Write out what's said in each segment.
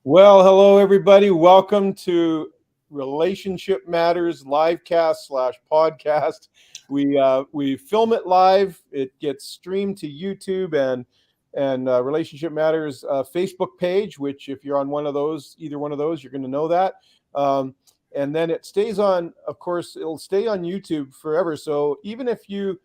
Well, hello, everybody. Welcome to Relationship Matters LiveCast /podcast. We film it live. It gets streamed to YouTube and Relationship Matters Facebook page, which if you're on either one of those, you're going to know that. And then it stays on, of course, it'll stay on YouTube forever. So even if you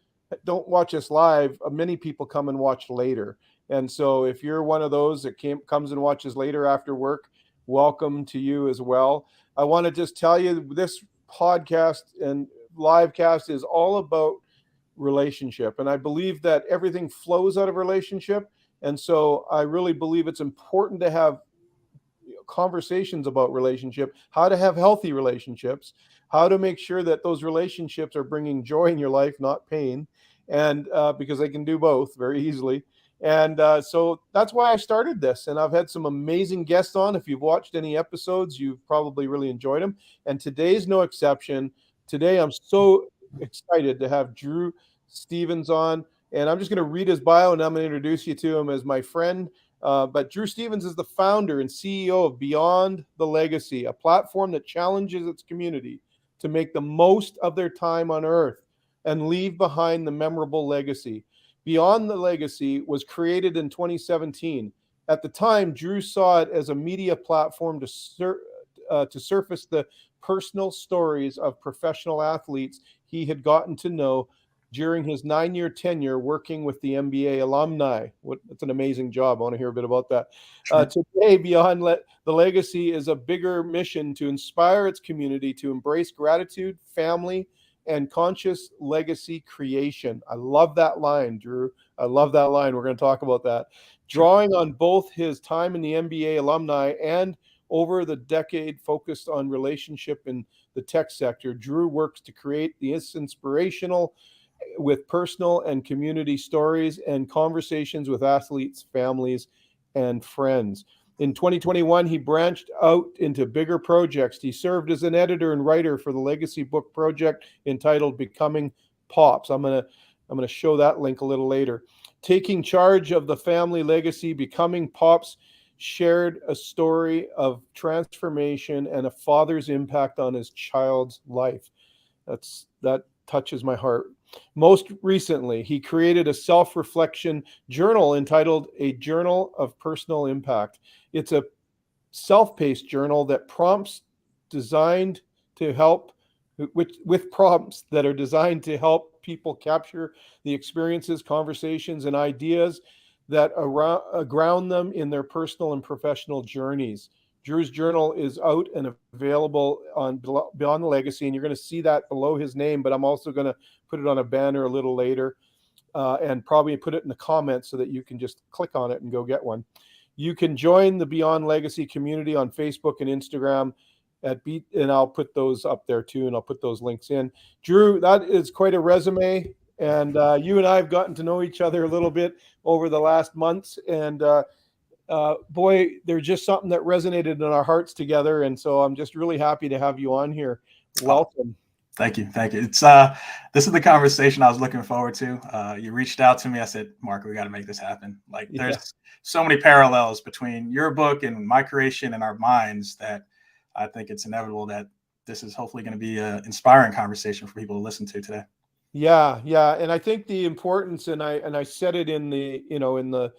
don't watch us live, many people come and watch later. And so if you're one of those that comes and watches later after work, welcome to you as well. I want to just tell you this podcast and livecast is all about relationship. And I believe that everything flows out of relationship. And so I really believe it's important to have conversations about relationship, how to have healthy relationships, how to make sure that those relationships are bringing joy in your life, not pain. And because they can do both very easily. And so that's why I started this. And I've had some amazing guests on. If you've watched any episodes, you've probably really enjoyed them. And today's no exception. Today, I'm so excited to have Drew Stevens on. And I'm just going to read his bio and I'm going to introduce you to him as my friend. But Drew Stevens is the founder and CEO of Beyond the Legacy, a platform that challenges its community to make the most of their time on Earth and leave behind the memorable legacy. Beyond the Legacy was created in 2017. At the time, Drew saw it as a media platform to surface the personal stories of professional athletes he had gotten to know during his 9-year tenure working with the NBA alumni. That's an amazing job. I want to hear a bit about that. Sure. Today, Beyond the Legacy is a bigger mission to inspire its community to embrace gratitude, family, and conscious legacy creation. I love that line, Drew. I love that line. We're going to talk about that. Drawing on both his time in the NBA alumni and over the decade focused on relationship in the tech sector, Drew works to create the inspirational with personal and community stories and conversations with athletes, families, and friends. In 2021, he branched out into bigger projects. He served as an editor and writer for the legacy book project entitled Becoming Pops. I'm going to show that link a little later. Taking charge of the family legacy, Becoming Pops shared a story of transformation and a father's impact on his child's life. That touches my heart. Most recently, he created a self-reflection journal entitled A Journal of Personal Impact. It's a self-paced journal that designed to help with prompts that are designed to help people capture the experiences, conversations, and ideas that ground them in their personal and professional journeys. Drew's journal is out and available on Beyond the Legacy, and you're going to see that below his name, but I'm also going to put it on a banner a little later and probably put it in the comments so that you can just click on it and go get one. You can join the Beyond Legacy community on Facebook and Instagram and I'll put those up there too, and I'll put those links in. Drew, that is quite a resume, and you and I have gotten to know each other a little bit over the last months, and boy, there's just something that resonated in our hearts together. And so I'm just really happy to have you on here. Welcome. Thank you. It's this is the conversation I was looking forward to. You reached out to me. I said, Mark, we got to make this happen. There's so many parallels between your book and my creation and our minds that I think it's inevitable that this is hopefully going to be an inspiring conversation for people to listen to today. Yeah. And I think the importance, and I said it in the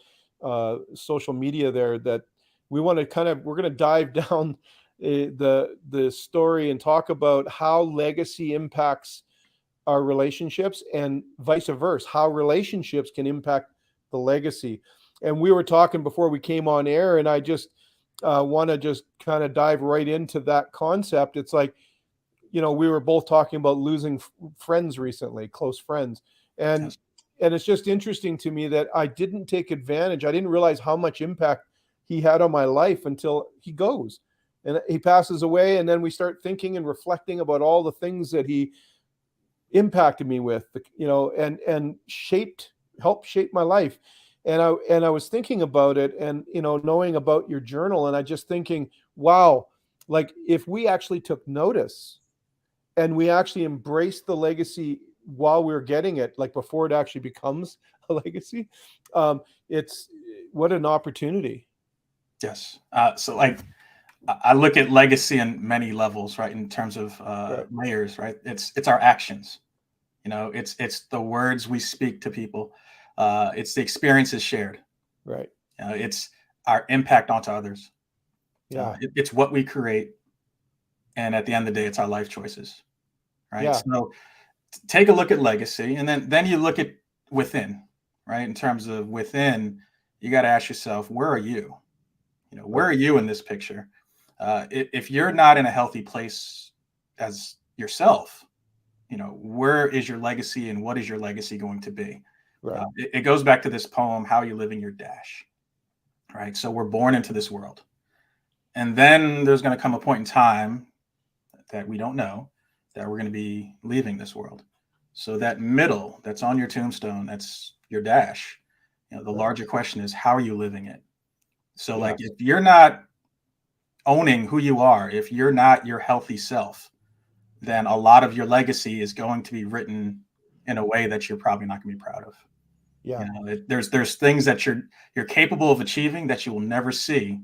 social media there, that we're going to dive down the story and talk about how legacy impacts our relationships and vice versa, how relationships can impact the legacy. And we were talking before we came on air, and I just want to just kind of dive right into that concept. It's like, we were both talking about losing friends recently, close friends. And it's just interesting to me that I didn't take advantage. I didn't realize how much impact he had on my life until he goes and he passes away. And then we start thinking and reflecting about all the things that he impacted me with, and helped shape my life. And I was thinking about it, and knowing about your journal, and I just thinking, wow, like if we actually took notice and we actually embraced the legacy while we were getting it, like before it actually becomes a legacy, it's what an opportunity. Yes. So like I look at legacy in many levels, right? In terms of Right. layers, right? It's our actions. It's the words we speak to people. It's the experiences shared. Right. It's our impact onto others. Yeah. It's what we create, and at the end of the day, it's our life choices, right? Yeah. So take a look at legacy, and then you look at within, right? In terms of within, you got to ask yourself, where are you? Where Right. are you in this picture? If you're not in a healthy place as yourself, where is your legacy, and what is your legacy going to be? Right. It goes back to this poem, How Are You Living Your Dash? Right? So we're born into this world. And then there's going to come a point in time that we don't know that we're going to be leaving this world. So that middle that's on your tombstone, that's your dash. The Right. larger question is, how are you living it? So like Yes. if you're not owning who you are, if you're not your healthy self, then a lot of your legacy is going to be written in a way that you're probably not going to be proud of. Yeah. There's things that you're capable of achieving that you will never see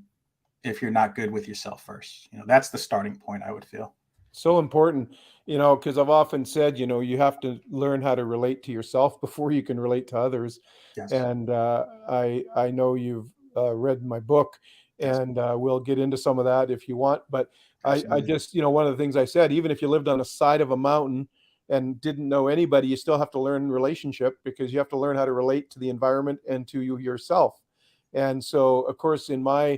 if you're not good with yourself first. That's the starting point, I would feel. So important, because I've often said, you have to learn how to relate to yourself before you can relate to others. Yes. And I know you've read my book, Yes. and we'll get into some of that if you want. But I Absolutely. just, one of the things I said, even if you lived on the side of a mountain and didn't know anybody, you still have to learn relationship, because you have to learn how to relate to the environment and to you yourself. And so, of course, in my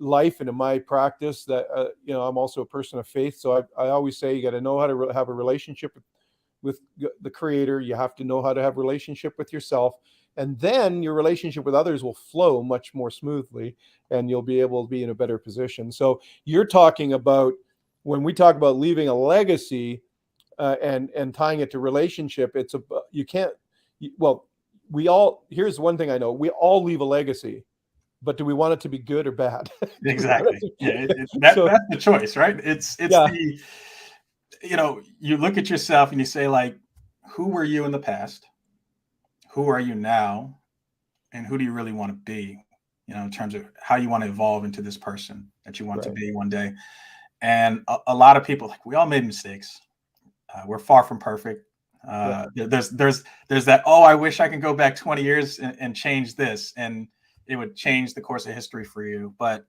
life and in my practice, that I'm also a person of faith, so I always say you got to know how to have a relationship with the creator. You have to know how to have a relationship with yourself, and then your relationship with others will flow much more smoothly, and you'll be able to be in a better position. So you're talking about, when we talk about leaving a legacy, and tying it to relationship, it's a you can't well, we all, here's one thing I know, we all leave a legacy, but do we want it to be good or bad? Exactly. Yeah. So That's the choice, right? It's yeah. the you look at yourself and you say, like, who were you in the past? Who are you now? And who do you really want to be? In terms of how you want to evolve into this person that you want to Right. be one day. And a lot of people, like, we all made mistakes. We're far from perfect. Yeah. There's that, oh, I wish I could go back 20 years and change this, and it would change the course of history for you. But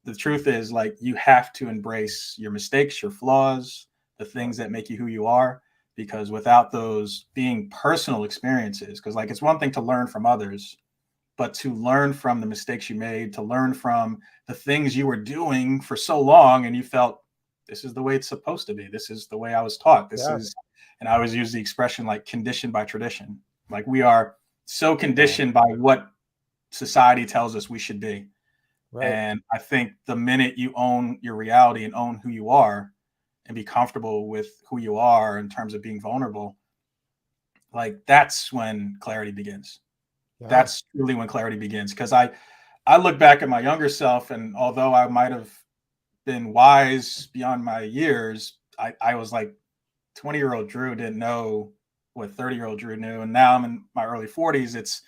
the truth is, like, you have to embrace your mistakes, your flaws, the Yeah. things that make you who you are, because without those being personal experiences, because like it's one thing to learn from others, but to learn from the mistakes you made, to learn from the things you were doing for so long and you felt, this is the way it's supposed to be. This is the way I was taught. This Yeah. is, and I always use the expression like conditioned by tradition. Like we are so Wow. conditioned by what society tells us we should be. Right. And I think the minute you own your reality and own who you are and be comfortable with who you are in terms of being vulnerable, like that's when clarity begins. Yeah. That's really when clarity begins. Because I look back at my younger self, and although I might have been wise beyond my years, I was like 20-year-old Drew didn't know what 30-year-old Drew knew. And now I'm in my early 40s. It's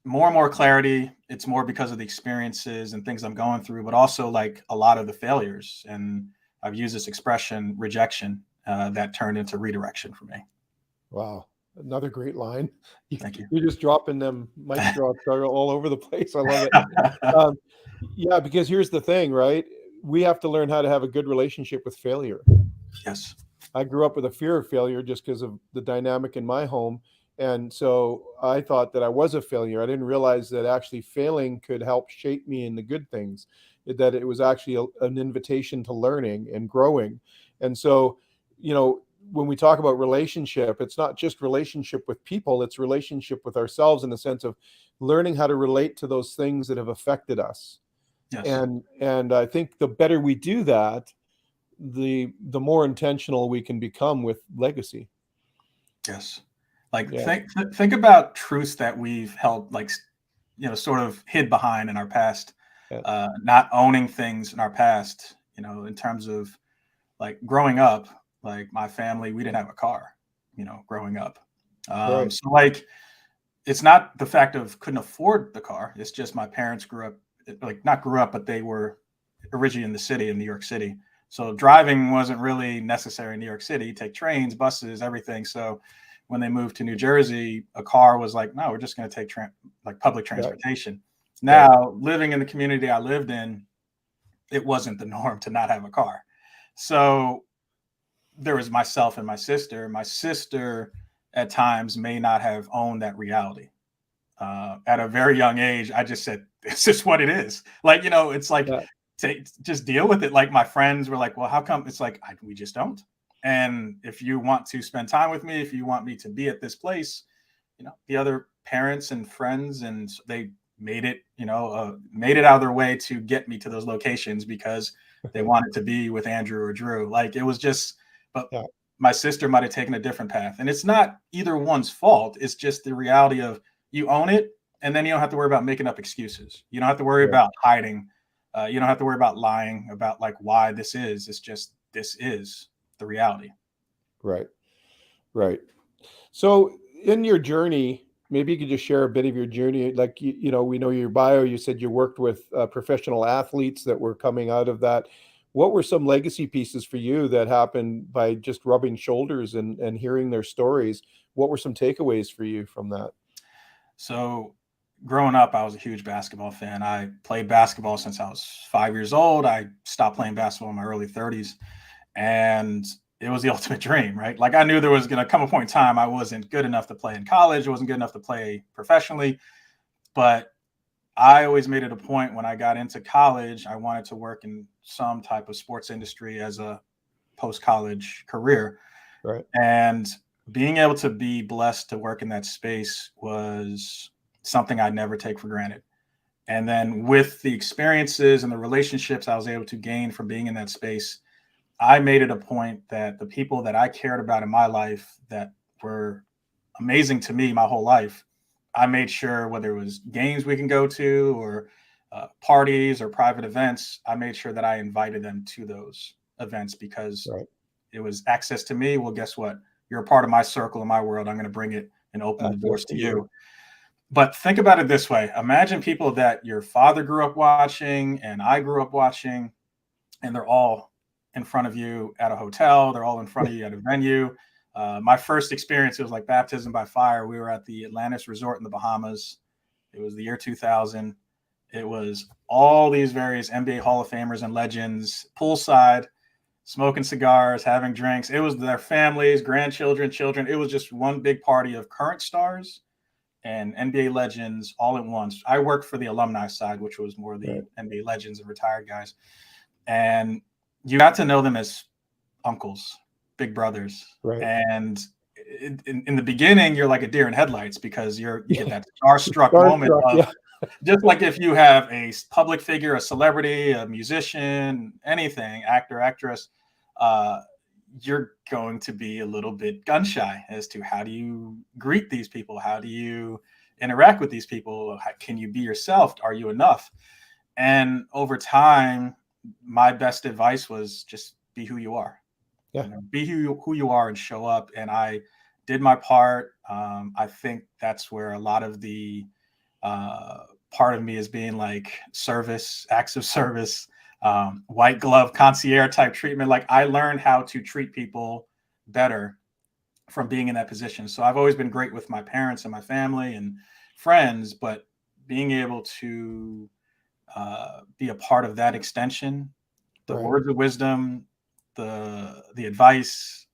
more and more clarity. It's more because of the experiences and things I'm going through, but also like a lot of the failures. And I've used this expression, rejection, that turned into redirection for me. Wow. Another great line. Thank you. You're just dropping them mic drops all over the place. I love it. Um, yeah, because here's the thing, right? We have to learn how to have a good relationship with failure. Yes. I grew up with a fear of failure just because of the dynamic in my home. And so I thought that I was a failure. I didn't realize that actually failing could help shape me in the good things, that it was actually an invitation to learning and growing. And so, when we talk about relationship, it's not just relationship with people, it's relationship with ourselves, in the sense of learning how to relate to those things that have affected us. Yes. And I think the better we do that, the more intentional we can become with legacy. Yes. Like Yeah. think about truths that we've held, like, sort of hid behind in our past, Yeah. not owning things in our past, in terms of like growing up, like my family, we didn't have a car, growing up. Right. So like, it's not the fact of couldn't afford the car. It's just my parents grew up, like not grew up, but they were originally in the city in New York City. So driving wasn't really necessary in New York City. You take trains, buses, everything. So when they moved to New Jersey, a car was like, no, we're just going to take like public Right. transportation. Right. Now, living in the community I lived in, it wasn't the norm to not have a car. So there was myself and my sister. My sister at times may not have owned that reality. At a very young age, I just said, this is what it is. Like, it's like, Yeah. just deal with it. Like my friends were like, well, how come? It's like, we just don't. And if you want to spend time with me, if you want me to be at this place, the other parents and friends, and they made it, made it out of their way to get me to those locations because they wanted to be with Andrew or Drew. Like it was just, but Yeah. my sister might have taken a different path. And it's not either one's fault. It's just the reality of you own it. And then you don't have to worry about making up excuses. You don't have to worry Right. about hiding. You don't have to worry about lying about like why this is. It's just, this is the reality. Right. Right. So in your journey, maybe you could just share a bit of your journey. Like, we know your bio, you said you worked with professional athletes that were coming out of that. What were some legacy pieces for you that happened by just rubbing shoulders and hearing their stories? What were some takeaways for you from that? So growing up, I was a huge basketball fan. I played basketball since I was 5 years old. I stopped playing basketball in my early 30s. And it was the ultimate dream, right? Like I knew there was going to come a point in time I wasn't good enough to play in college. I wasn't good enough to play professionally. But I always made it a point when I got into college, I wanted to work in some type of sports industry as a post-college career. Right. And being able to be blessed to work in that space was something I'd never take for granted. And then with the experiences and the relationships I was able to gain from being in that space, I made it a point that the people that I cared about in my life that were amazing to me my whole life, I made sure whether it was games we can go to or parties or private events, I made sure that I invited them to those events because Right. it was access to me. Well, guess what? You're a part of my circle in my world. I'm going to bring it and open the Access doors to to you. you. But think about it this way. Imagine people that your father grew up watching and I grew up watching, and they're all in front of you at a hotel. They're all in front of you at a venue. My first experience, it was like baptism by fire. We were at the Atlantis Resort in the Bahamas. It was the year 2000. It was all these various NBA Hall of Famers and legends poolside, smoking cigars, having drinks. It was their families, grandchildren, children. It was just one big party of current stars and NBA legends all at once. I worked for the alumni side, which was more the Right. NBA legends and retired guys. And you got to know them as uncles, big brothers. Right. And in the beginning, you're like a deer in headlights because you get that starstruck moment Starstruck. of Yeah. just like if you have a public figure, a celebrity, a musician, anything, actor, actress, uh, you're going to be a little bit gun shy as to how do you greet these people? How do you interact with these people? Can you be yourself? Are you enough? And over time, my best advice was just be who you are. Yeah. Be who you are and show up. And I did my part. I think that's where a lot of the part of me is being like service, acts of service, white glove concierge type treatment. Like I learned how to treat people better from being in that position. So I've always been great with my parents and my family and friends, but being able to be a part of that extension, the Right. words of wisdom, the advice,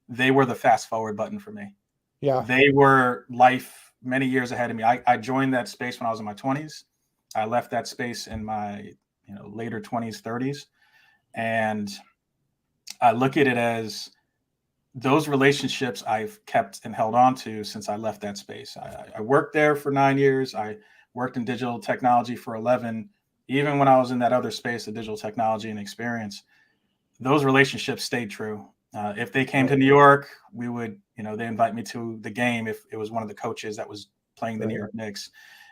they were the fast forward button for me. Yeah. They were life many years ahead of me. I joined that space when I was in my 20s. I left that space in my later 20s, 30s, and I look at it as those relationships I've kept and held on to since I left that space. I worked there for 9 years. I worked in digital technology for 11. Even when I was in that other space of digital technology and experience, those relationships stayed true. If they came to New York, we would, they invite me to the game if it was one of the coaches that was playing the New York Knicks.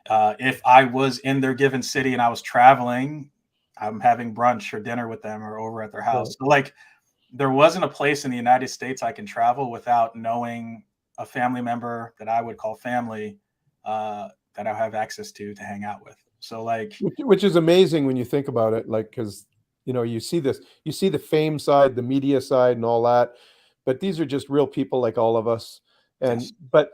If I was in their given city and I was traveling, I'm having brunch or dinner with them or over at their house. So like, there wasn't a place in the United States I can travel without knowing a family member that I would call family, that I have access to hang out with. So like, which is amazing when you think about it, like, because you see the fame side, the media side, and all that, but these are just real people like all of us. And yes, but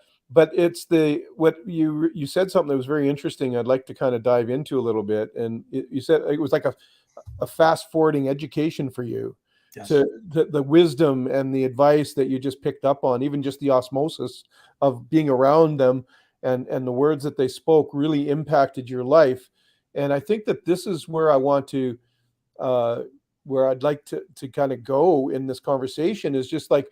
it's what you said something that was very interesting. I'd like to kind of dive into a little bit. And you said it was like a fast forwarding education for you yes, to the wisdom and the advice that you just picked up on, even just the osmosis of being around them, and the words that they spoke really impacted your life. And I think that this is where I want to where I'd like to kind of go in this conversation, is just like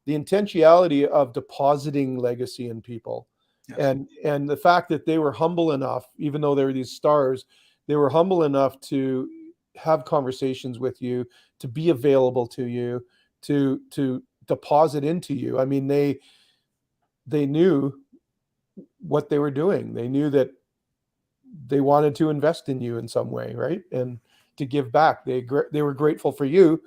the intentionality of depositing legacy in people. yes, And the fact that they were humble enough, even though they were these stars, they were humble enough to have conversations with you, to be available to you, to deposit into you. I mean, they knew what they were doing. They knew that they wanted to invest in you in some way, right? And to give back. They were grateful for you,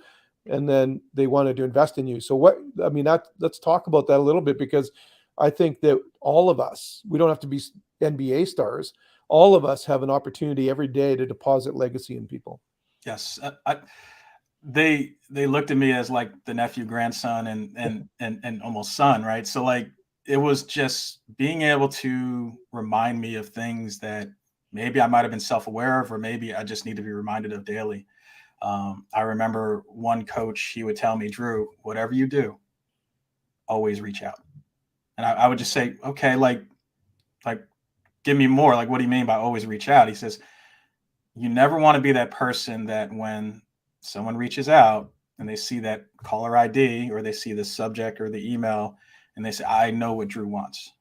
and then they wanted to invest in you. So let's talk about that a little bit, because I think that all of us, we don't have to be NBA stars. All of us have an opportunity every day to deposit legacy in people. yes. They looked at me as like the nephew, grandson, and almost son, right? So like, it was just being able to remind me of things that maybe I might have been self-aware of, or maybe I just need to be reminded of daily. I remember one coach, he would tell me, Drew, whatever you do, always reach out. And I would just say, okay, like, give me more. Like, what do you mean by always reach out? He says, you never want to be that person that when someone reaches out and they see that caller ID, or they see the subject or the email, and they say, I know what Drew wants.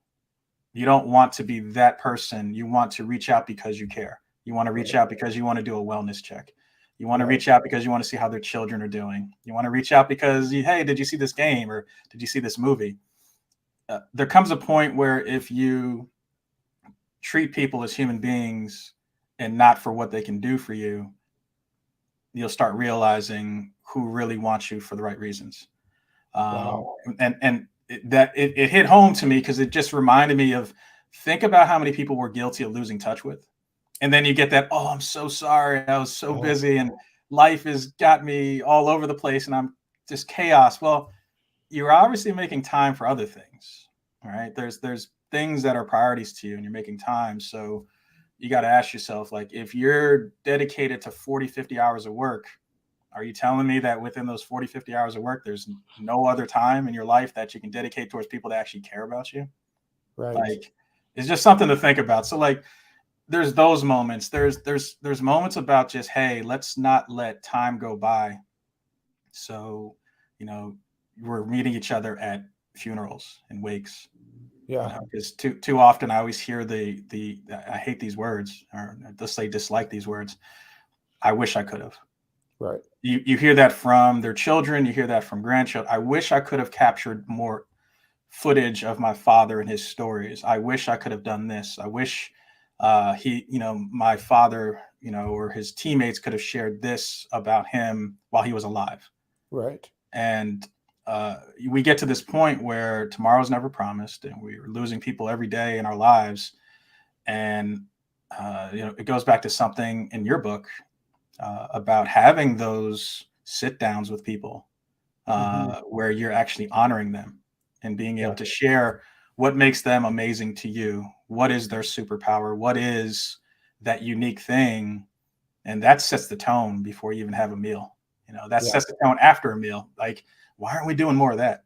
You don't want to be that person. You want to reach out because you care. You want to reach out because you want to do a wellness check. You want to reach out because you want to see how their children are doing. You want to reach out because, hey, did you see this game, or did you see this movie? There comes a point where if you treat people as human beings and not for what they can do for you, you'll start realizing who really wants you for the right reasons. Wow. And it hit home to me, because it just reminded me of, think about how many people we're guilty of losing touch with. And then you get that, oh, I'm so sorry, I was so busy and life has got me all over the place and I'm just chaos. Well, you're obviously making time for other things. All right. There's things that are priorities to you, and you're making time. So you got to ask yourself, like, if you're dedicated to 40, 50 hours of work, are you telling me that within those 40, 50 hours of work, there's no other time in your life that you can dedicate towards people that actually care about you? Right. Like, it's just something to think about. So like, there's those moments. There's moments about just, hey, let's not let time go by. So, we're meeting each other at funerals and wakes. Yeah. Because too often I always hear the I hate these words, or let's say dislike these words. I wish I could have. Right. You hear that from their children. You hear that from grandchildren. I wish I could have captured more footage of my father and his stories. I wish I could have done this. I wish my father, or his teammates could have shared this about him while he was alive. Right. And we get to this point where tomorrow's never promised, and we're losing people every day in our lives. And it goes back to something in your book about having those sit downs with people, where you're actually honoring them and being able to share what makes them amazing to you. What is their superpower? What is that unique thing? And that sets the tone before you even have a meal. That sets the tone after a meal. Like, why aren't we doing more of that?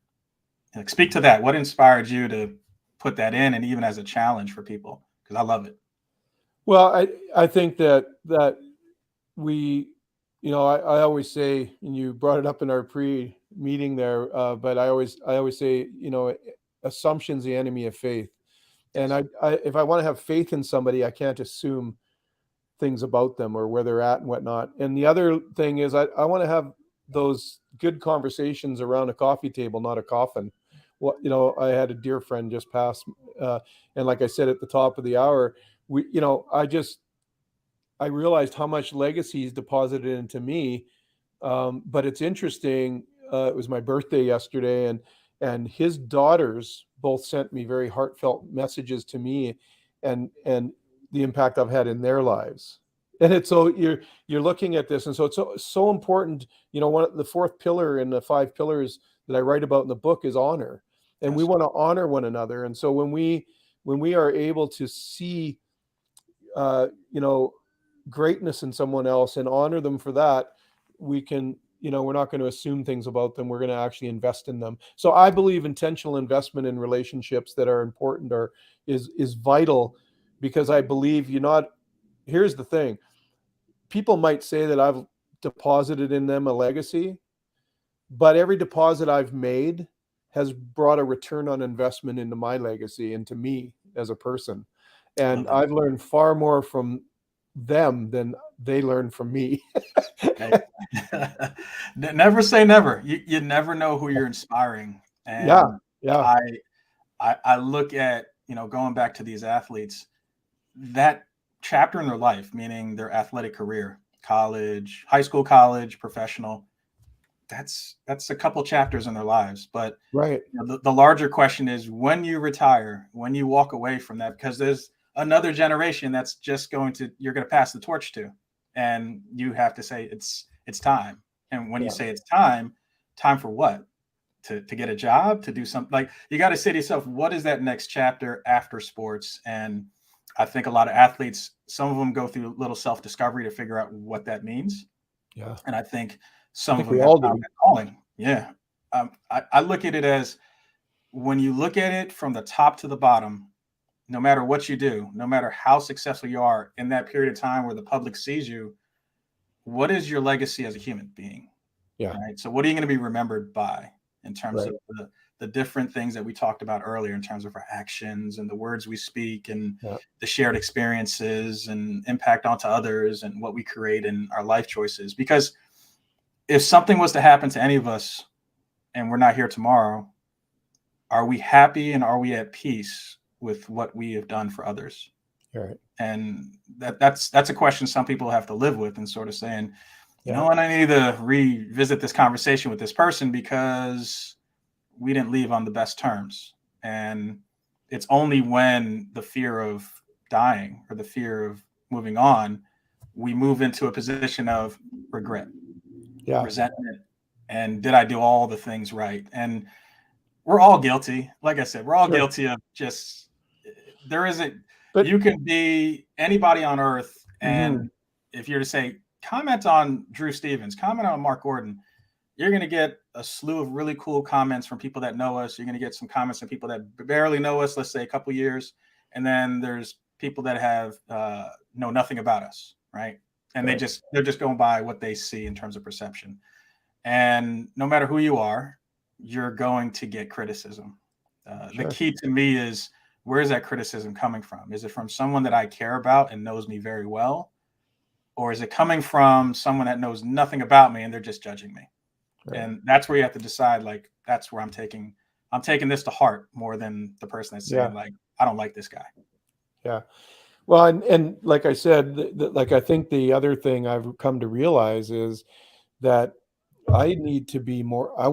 Like, speak to that. What inspired you to put that in, and even as a challenge for people? Because I love it. Well, I think that we, I always say, and you brought it up in our meeting there, but I always say, assumption's the enemy of faith. And Yes. if I want to have faith in somebody, I can't assume things about them or where they're at and whatnot. And the other thing is, I want to have those good conversations around a coffee table, not a coffin. Well, I had a dear friend just pass, and like I said at the top of the hour, I realized how much legacy he's deposited into me. But it's interesting. It was my birthday yesterday, and his daughters both sent me very heartfelt messages to me, and the impact I've had in their lives. And it's so you're looking at this, and so it's so important. One of the fourth pillar in the five pillars that I write about in the book is honor, and we Yes. want to honor one another. And so when we are able to see, uh, you know, greatness in someone else and honor them for that, we can, we're not going to assume things about them. We're going to actually invest in them. So I believe intentional investment in relationships that are important is vital, because I believe here's the thing. People might say that I've deposited in them a legacy, but every deposit I've made has brought a return on investment into my legacy, into me as a person. Love And that. I've learned far more from them than they learn from me. Hey. Never say never. You never know who you're inspiring. Yeah, And yeah, I, I look at, going back to these athletes, that chapter in their life, meaning their athletic career, college, high school, college, professional, that's a couple chapters in their lives. But right. the larger question is, when you retire, when you walk away from that, because there's another generation that's just you're going to pass the torch to, and you have to say it's time. And when you Yeah, say it's time for what? To get a job, to do something, like, you got to say to yourself, what is that next chapter after sports? And I think a lot of athletes, some of them go through a little self-discovery to figure out what that means. yeah. And I think I some of think them we have all found do. that calling. Yeah. I look at it as, when you look at it from the top to the bottom, no matter what you do, no matter how successful you are in that period of time where the public sees you, what is your legacy as a human being? Yeah, Right. So what are you going to be remembered by, in terms right. of the different things that we talked about earlier, in terms of our actions and the words we speak, and Yeah, the shared experiences and impact onto others, and what we create in our life choices? Because if something was to happen to any of us and we're not here tomorrow, are we happy and are we at peace with what we have done for others? you're right. And that's a question some people have to live with, and sort of saying, Yeah, what, I need to revisit this conversation with this person because we didn't leave on the best terms. And it's only when the fear of dying, or the fear of moving on, we move into a position of regret, yeah. resentment, and did I do all the things right? And we're all guilty. Like I said, we're all Sure. guilty of just, there isn't, But you can be anybody on earth. mhm, And if you're to say, comment on Drew Stevens, comment on Mark Gordon, you're going to get a slew of really cool comments from people that know us. You're going to get some comments from people that barely know us, let's say a couple years. And then there's people that have know nothing about us, right? And right. they're just going by what they see in terms of perception. And no matter who you are, you're going to get criticism. The Sure. key to me is, where is that criticism coming from? Is it from someone that I care about and knows me very well? Or is it coming from someone that knows nothing about me and they're just judging me? Right. And that's where you have to decide, like, that's where I'm taking this to heart more than the person that's saying, Yeah. like, I don't like this guy. Yeah. Well, and like I said, like I think the other thing I've come to realize is that I need to be more. I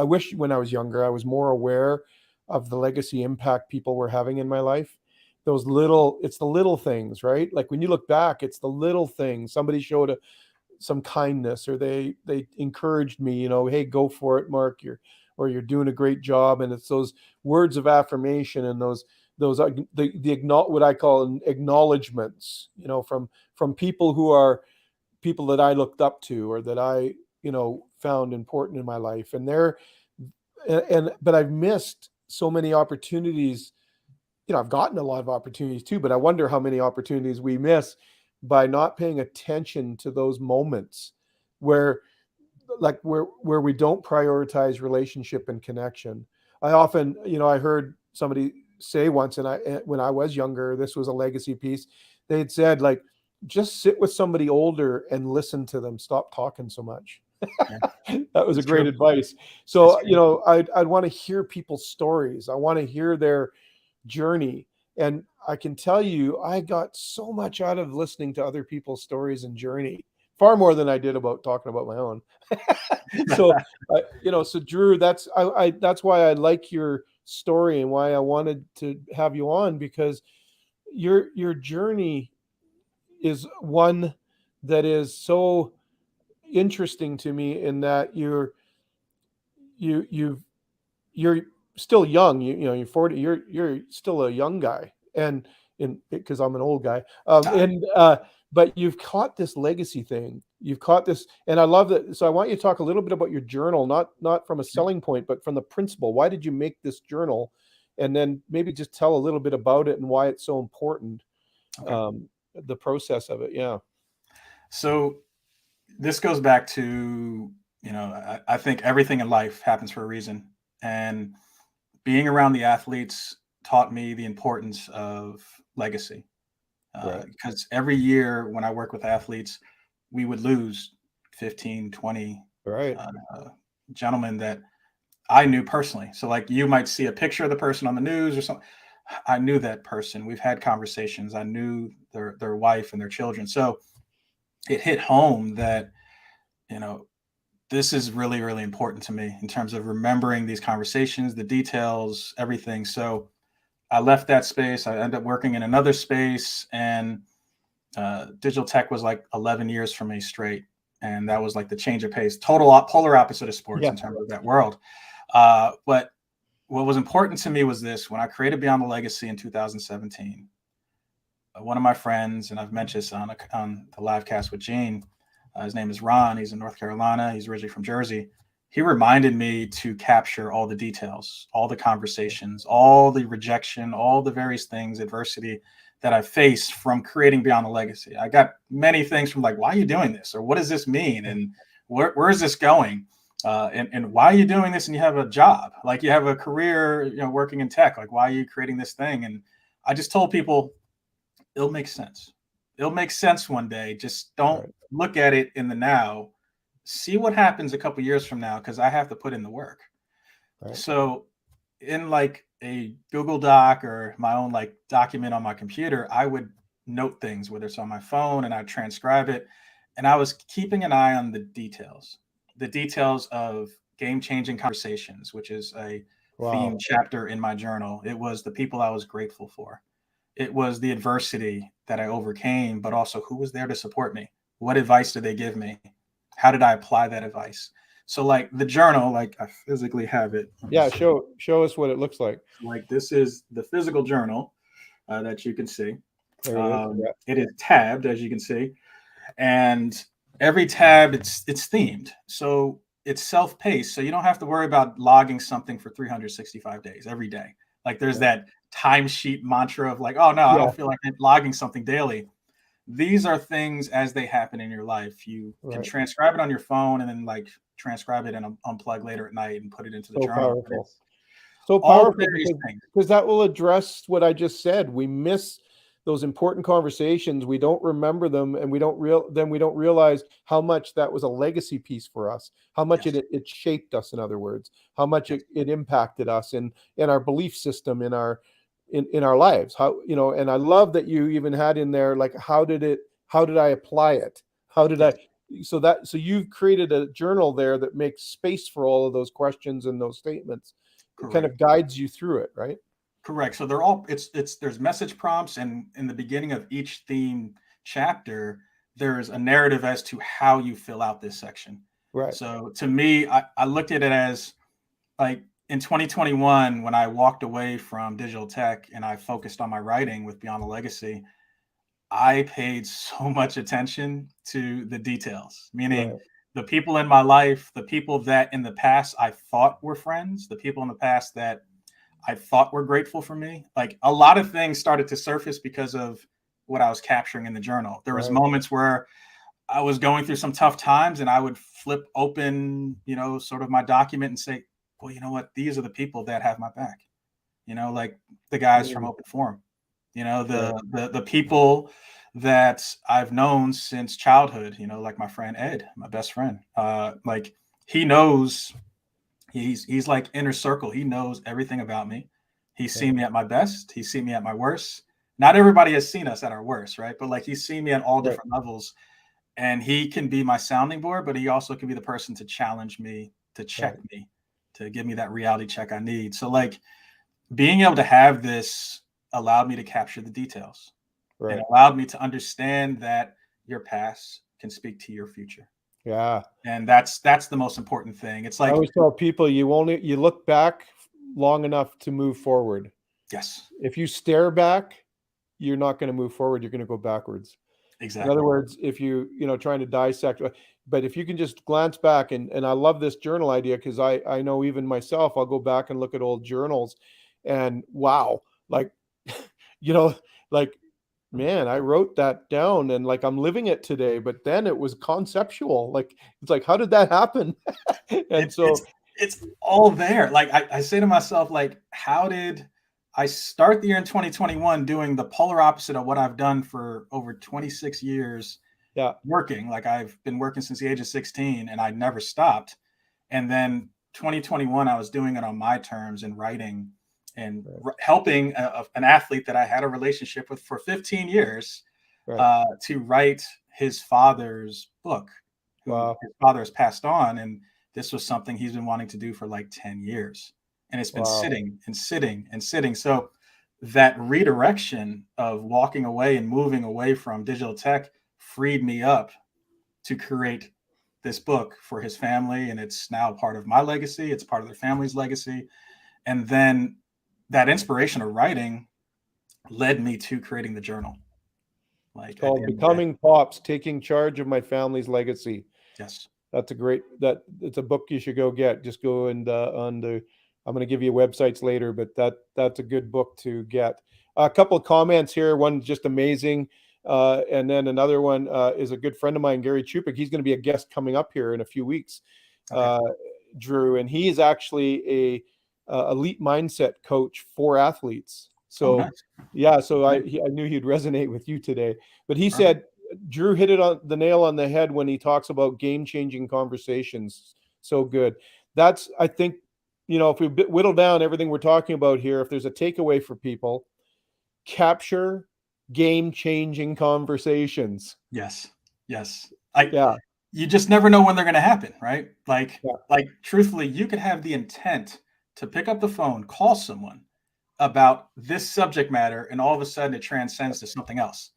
wish when I was younger, I was more aware of the legacy impact people were having in my life. It's the little things, right? Like when you look back, it's the little things. Somebody showed some kindness, or they encouraged me, hey, go for it, Mark, you're doing a great job. And it's those words of affirmation, and those what I call acknowledgments, from people who are people that I looked up to, or that I found important in my life. And but I've missed so many opportunities. I've gotten a lot of opportunities too, but I wonder how many opportunities we miss by not paying attention to those moments where, like where we don't prioritize relationship and connection. I often, I heard somebody say once, and when I was younger, this was a legacy piece. They had said, like, just sit with somebody older and listen to them. Stop talking so much. Yeah, That was a it's great true. advice. It's So, true. I'd want to hear people's stories. I want to hear their journey. And I can tell you, I got so much out of listening to other people's stories and journey, far more than I did about talking about my own. So, so Drew, that's why I like your story and why I wanted to have you on, because your journey is one that is so interesting to me, in that you you've you're still young. You're 40. You're still a young guy, and in because I'm an old guy. And but you've caught this legacy thing. You've caught this, and I love that. So I want you to talk a little bit about your journal, not from a selling point, but from the principle. Why did you make this journal? And then maybe just tell a little bit about it and why it's so important. Okay. Um, the process of it. Yeah. So this goes back to, I think everything in life happens for a reason. And being around the athletes taught me the importance of legacy. Right. Because every year when I work with athletes, we would lose 15, 20 Right. uh, gentlemen that I knew personally. So, like, you might see a picture of the person on the news or something. I knew that person. We've had conversations. I knew their wife and their children. So it hit home that, you know, this is really, really important to me in terms of remembering these conversations, the details, everything. So I left that space. I ended up working in another space, and digital tech was like 11 years for me straight. And that was like the change of pace, polar opposite of sports Yeah. in terms of that world. But what was important to me was this: when I created Beyond the Legacy in 2017, one of my friends, and I've mentioned this on the live cast with Gene, his name is Ron. He's in North Carolina. He's originally from Jersey. He reminded me to capture all the details, all the conversations, all the rejection, all the various things, adversity that I faced from creating Beyond the Legacy. I got many things from, like, why are you doing this? Or what does this mean? And where is this going? And why are you doing this? And you have a job, like you have a career, working in tech. Like, why are you creating this thing? And I just told people, it'll make sense. It'll make sense one day. Just don't Right. look at it in the now. See what happens a couple years from now, because I have to put in the work. Right. So in like a Google Doc or my own like document on my computer, I would note things, whether it's on my phone, and I'd transcribe it. And I was keeping an eye on the details of game changing conversations, which is a theme Wow. chapter in my journal. It was the people I was grateful for. It was the adversity that I overcame, but also who was there to support me. What advice did they give me? How did I apply that advice? So, like, the journal, like, I physically have it. Let me Yeah. see. Show us what it looks like. Like, this is the physical journal that you can see. There it is. Yeah. It is tabbed, as you can see, and every tab, it's themed. So it's self-paced, so you don't have to worry about logging something for 365 days every day. Like, there's that timesheet mantra of like, oh no, I Yeah. don't feel like logging something daily. These are things as they happen in your life. You can Right. transcribe it on your phone, and then like transcribe it and unplug later at night and put it into the So journal. But powerful. it's So all the powerful, various because things. that will address what I just said. We miss those important conversations. We don't remember them, and we don't realize how much that was a legacy piece for us. How much Yes, it shaped us. In other words, how much yes, it impacted us in our belief system, in our lives. How, and I love that you even had in there, like, how did I apply it? How did I yes, so you've created a journal there that makes space for all of those questions and those statements. It kind correct. of guides you through it, right? Correct. So they're all there's message prompts, and in the beginning of each theme chapter, there's a narrative as to how you fill out this section. Right. So to me, I looked at it as, like, in 2021, when I walked away from digital tech and I focused on my writing with Beyond the Legacy, I paid so much attention to the details, meaning Right. the people in my life, the people that in the past I thought were friends, the people in the past that I thought were grateful for me. Like, a lot of things started to surface because of what I was capturing in the journal. There was Right. moments where I was going through some tough times, and I would flip open, sort of my document and say, well, you know what? These are the people that have my back, like the guys from Mm, Open Forum, right, the people that I've known since childhood, like my friend Ed, my best friend. Like he knows, he's like inner circle. He knows everything about me. He's right, seen me at my best. He's seen me at my worst. Not everybody has seen us at our worst, right? But like he's seen me at all right, different levels, and he can be my sounding board, but he also can be the person to challenge me, to check right, me, to give me that reality check I need. So like being able to have this allowed me to capture the details, and right. allowed me to understand that your past can speak to your future. Yeah. And that's the most important thing. It's I like, always tell people you look back long enough to move forward. yes, If you stare back, you're not going to move forward. You're going to go backwards. In other exactly. words, if trying to dissect, but if you can just glance back, and I love this journal idea because I know even myself, I'll go back and look at old journals, and wow, like, you know, like, man, I wrote that down and like I'm living it today, but then it was conceptual. Like, it's like, how did that happen? And It, so, it's all there. Like I say to myself, like, how did I start the year in 2021 doing the polar opposite of what I've done for over 26 years yeah, working? Like I've been working since the age of 16 and I never stopped. And then 2021, I was doing it on my terms and writing and right, helping an athlete that I had a relationship with for 15 years right. to write his father's book, who Wow, his father has passed on. And this was something he's been wanting to do for like 10 years. And it's been wow. sitting and sitting and sitting. So that redirection of walking away and moving away from digital tech freed me up to create this book for his family. And it's now part of my legacy. It's part of their family's legacy. And then that inspiration of writing led me to creating the journal. It's Like at the called end of the day, Becoming Pops: Taking Charge of My Family's Legacy. yes. That's a great that it's a book you should go get. Just go and on the I'm going to give you websites later, but that's a good book to get. A couple of comments here. One just amazing, and then another one is a good friend of mine, Gary Chupik. He's going to be a guest coming up here in a few weeks, Okay. uh, Drew, and he is actually a elite mindset coach for athletes. Oh, So nice. yeah, so Okay. I knew he'd resonate with you today. But he Perfect. said Drew hit it on the nail on the head when he talks about game-changing conversations. So good. That's, I think, if we whittle down everything we're talking about here, if there's a takeaway for people, capture game-changing conversations. Yes. Yes. I Yeah, You just never know when they're going to happen, right? yeah, Like truthfully, you could have the intent to pick up the phone, call someone about this subject matter, and all of a sudden it transcends to something else.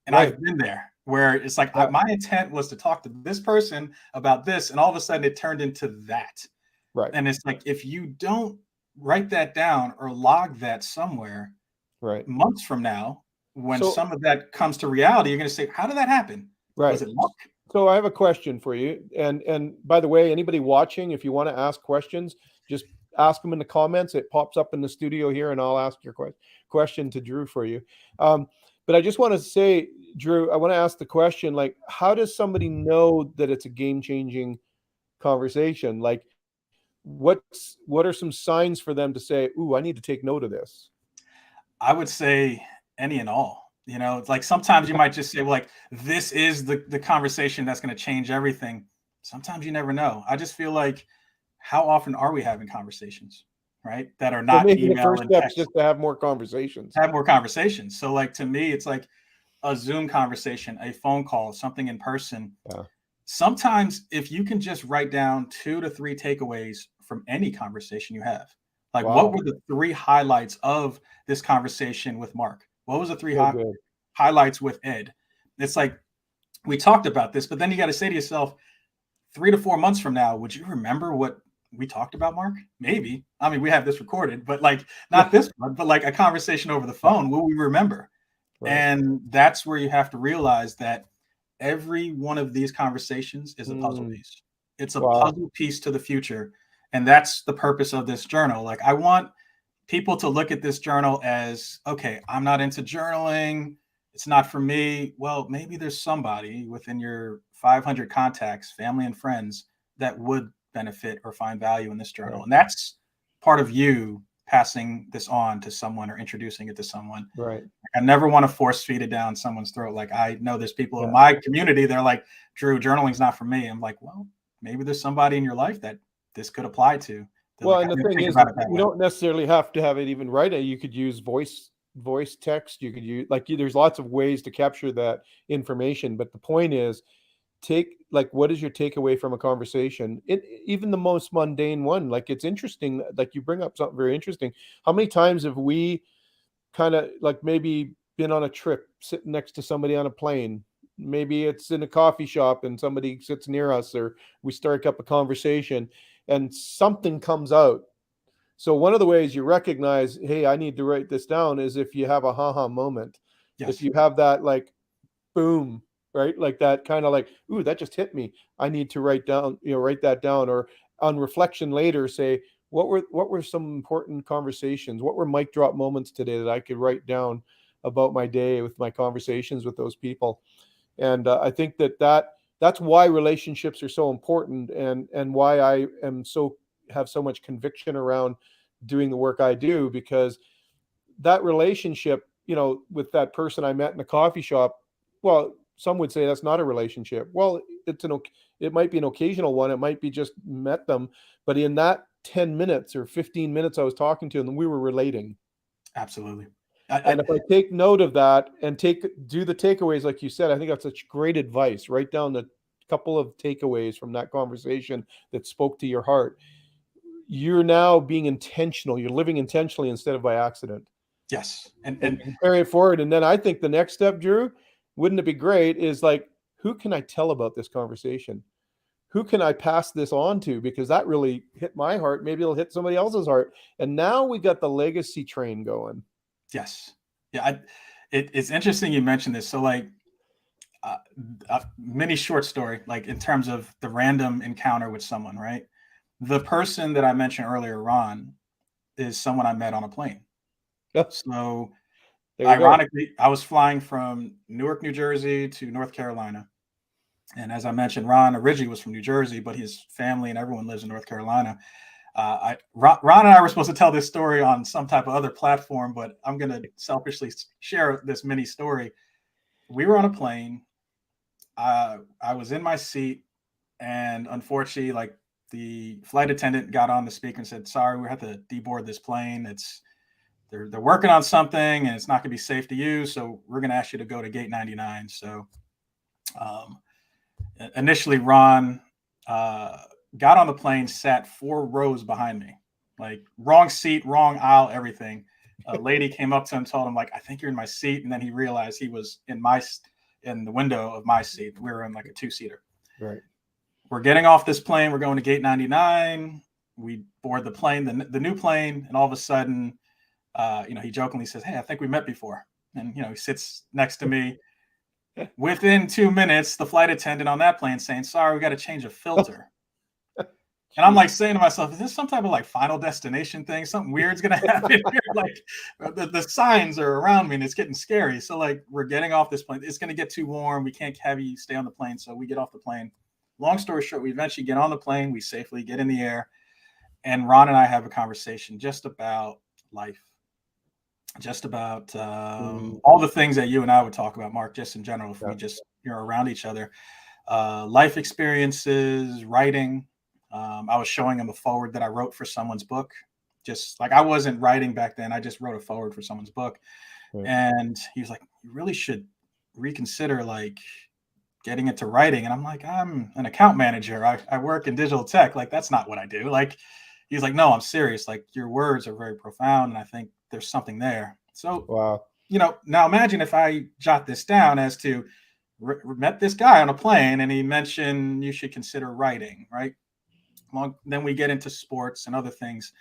And right, I've been there where it's like yeah, my intent was to talk to this person about this, and all of a sudden it turned into that. right, And it's like if you don't write that down or log that somewhere, right. months from now, when So, some of that comes to reality, you're going to say, "How did that happen? Was right. it luck?" So I have a question for you. And by the way, anybody watching, if you want to ask questions, just ask them in the comments. It pops up in the studio here, and I'll ask your question to Drew for you. Um, but I just want to say, Drew, I want to ask the question, like, how does somebody know that it's a game-changing conversation? Like, what are some signs for them to say, "Ooh, I need to take note of this"? I would say any and all. It's like sometimes you might just say, well, like, this is the conversation that's going to change everything. Sometimes you never know. I just feel like, how often are we having conversations, right? That are So not maybe the email first and step is text. just to have more conversations. Have more conversations. So, like, to me, it's like a Zoom conversation, a phone call, something in person. Yeah. Sometimes, if you can just write down 2 to 3 takeaways from any conversation you have, like what Wow. were the 3 highlights of this conversation with Mark? What was the three So good. highlights with Ed? It's like we talked about this, but then you got to say to yourself, 3 to 4 months from now, would you remember what we talked about, Mark? Maybe. I mean, we have this recorded, but like not Yeah. this one, but like a conversation over the Yeah. phone. Will we remember? Right. And that's where you have to realize that every one of these conversations is a puzzle Mm, piece. It's a wow. puzzle piece to the future. And that's the purpose of this journal. Like, I want people to look at this journal as, okay, I'm not into journaling. it's not for me. Well, maybe there's somebody within your 500 contacts, family and friends, that would benefit or find value in this journal. Right. And that's part of you passing this on to someone or introducing it to someone. Right. I never want to force feed it down someone's throat. Like, I know there's people in Yeah. my community, they're like, Drew, journaling's not for me. I'm like, well, maybe there's somebody in your life that this could apply to. They're Well, like, I and the didn't thing think is, about it that you way. don't necessarily have to have it even write it. You could use voice text. You could use there's lots of ways to capture that information. But the point is, what is your takeaway from a conversation? Even the most mundane one. Like, it's interesting. Like, you bring up something very interesting. How many times have we kind of like maybe been on a trip, sitting next to somebody on a plane? Maybe it's in a coffee shop and somebody sits near us, or we strike up a conversation and something comes out. So one of the ways you recognize, hey, I need to write this down, is if you have a haha moment. If Yes, you have that, like, boom, right? Like that kind of like, ooh, that just hit me. I need to write that down. Or on reflection later, say, what were some important conversations? What were mic drop moments today that I could write down about my day with my conversations with those people? And I think that's why relationships are so important, and why I am so have so much conviction around doing the work I do, because that relationship, with that person I met in a coffee shop, well, some would say that's not a relationship. Well, it might be an occasional one. It might be just met them, but in that 10 minutes or 15 minutes I was talking to them, we were relating. absolutely. And if I take note of that and do the takeaways, like you said, I think that's such great advice. Write down the couple of takeaways from that conversation that spoke to your heart. You're now being intentional. You're living intentionally instead of by accident. Yes, And you can carry it forward. And then I think the next step, Drew, wouldn't it be great, is like, who can I tell about this conversation? Who can I pass this on to? Because that really hit my heart. Maybe it'll hit somebody else's heart. And now we got the legacy train going. yes, yeah. It's interesting you mentioned this. So, like, uh, a mini short story, like in terms of the random encounter with someone, right? The person that I mentioned earlier, Ron, is someone I met on a plane. So, There you go. ironically, I was flying from Newark, New Jersey to North Carolina. And as I mentioned, Ron originally was from New Jersey, but his family and everyone lives in North Carolina. Ron and I were supposed to tell this story on some type of other platform, but I'm going to selfishly share this mini story. We were on a plane. I was in my seat, and unfortunately, like, the flight attendant got on the speaker and said, "Sorry, we have to deboard this plane. They're working on something, and it's not going to be safe to use. So we're going to ask you to go to gate 99." So um, initially, Ron got on the plane, sat 4 rows behind me, like wrong seat, wrong aisle, everything. A lady came up to him, told him, like, "I think you're in my seat," and then he realized he was in the window of my seat. We were in like a 2-seater. Right. We're getting off this plane. We're going to gate 99. We board the plane, the new plane, and all of a sudden, he jokingly says, "Hey, I think we met before." And he sits next to me. Within 2 minutes, the flight attendant on that plane saying, "Sorry, we got to change a filter." And I'm like saying to myself, is this some type of like Final Destination thing? Something weird's gonna happen here. Like, the signs are around me and it's getting scary. So, like, we're getting off this plane. It's gonna get too warm. We can't have you stay on the plane. So we get off the plane. Long story short, we eventually get on the plane. We safely get in the air, and Ron and I have a conversation just about life, just about all the things that you and I would talk about, Mark, just in general, if we just around each other, life experiences, writing. I was showing him a forward that I wrote for someone's book. Just like, I wasn't writing back then, I just wrote a forward for someone's book. Right. And he was like, "You really should reconsider, like, getting into writing." And I'm like, "I'm an account manager. I work in digital tech. Like, that's not what I do." Like, he's like, "No, I'm serious. Like, your words are very profound, and I think there's something there." So, Wow. now imagine if I jot this down as to met this guy on a plane, and he mentioned you should consider writing, right? Well, then we get into sports and other things,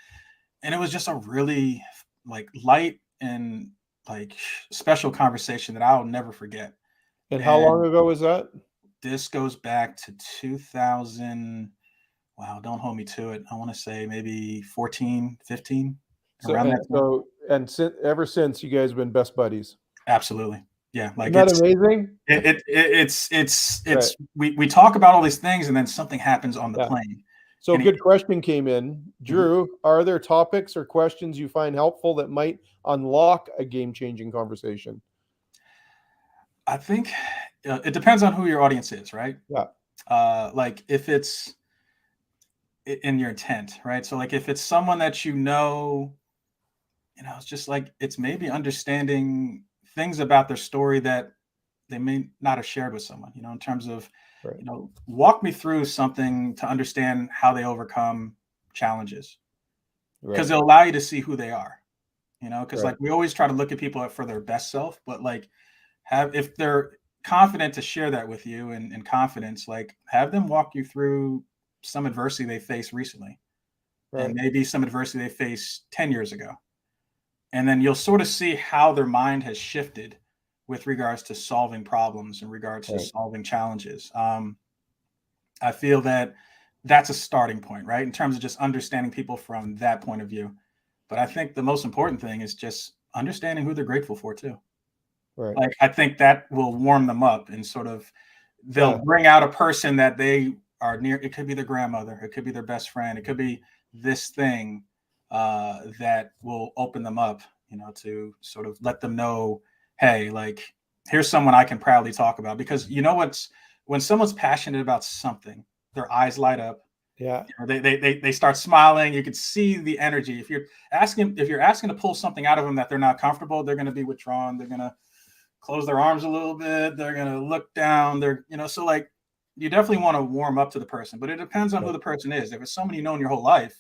and it was just a really, like, light and, like, special conversation that I'll never forget. And how long And ago was that? this goes back to 2000. Wow, don't hold me to it. I want to say maybe 14, 15, So around and that time. so and ever since, you guys have been best buddies. Absolutely. Yeah, Isn't like that amazing? it's Right. we talk about all these things and then something happens on the Yeah. plane. So And he, good question came in. Mhm. Drew, are there topics or questions you find helpful that might unlock a game-changing conversation? I think it depends on who your audience is, right? Yeah. Like if it's in your intent, right? So like if it's someone that it's just like it's maybe understanding things about their story that they may not have shared with someone, in terms of, Right. walk me through something to understand how they overcome challenges, because Right. it'll allow you to see who they are, because Right. like we always try to look at people for their best self, but like have if they're confident to share that with you and confidence, like have them walk you through some adversity they faced recently and Right. maybe some adversity they faced 10 years ago. And then you'll sort of see how their mind has shifted with regards to solving problems, in regards to Right. solving challenges. I feel that that's a starting point, right? In terms of just understanding people from that point of view. But I think the most important thing is just understanding who they're grateful for too. Right. Like I think that will warm them up and sort of they'll Yeah. bring out a person that they are near. It could be their grandmother, it could be their best friend, it could be this thing that will open them up, to sort of let them know, hey, like here's someone I can proudly talk about. Because when someone's passionate about something, their eyes light up. Yeah. They start smiling. You can see the energy. If you're asking to pull something out of them that they're not comfortable, they're going to be withdrawn. They're going to close their arms a little bit. They're going to look down. So like you definitely want to warm up to the person, but it depends on who Right. the person is. If it's someone you know in your whole life,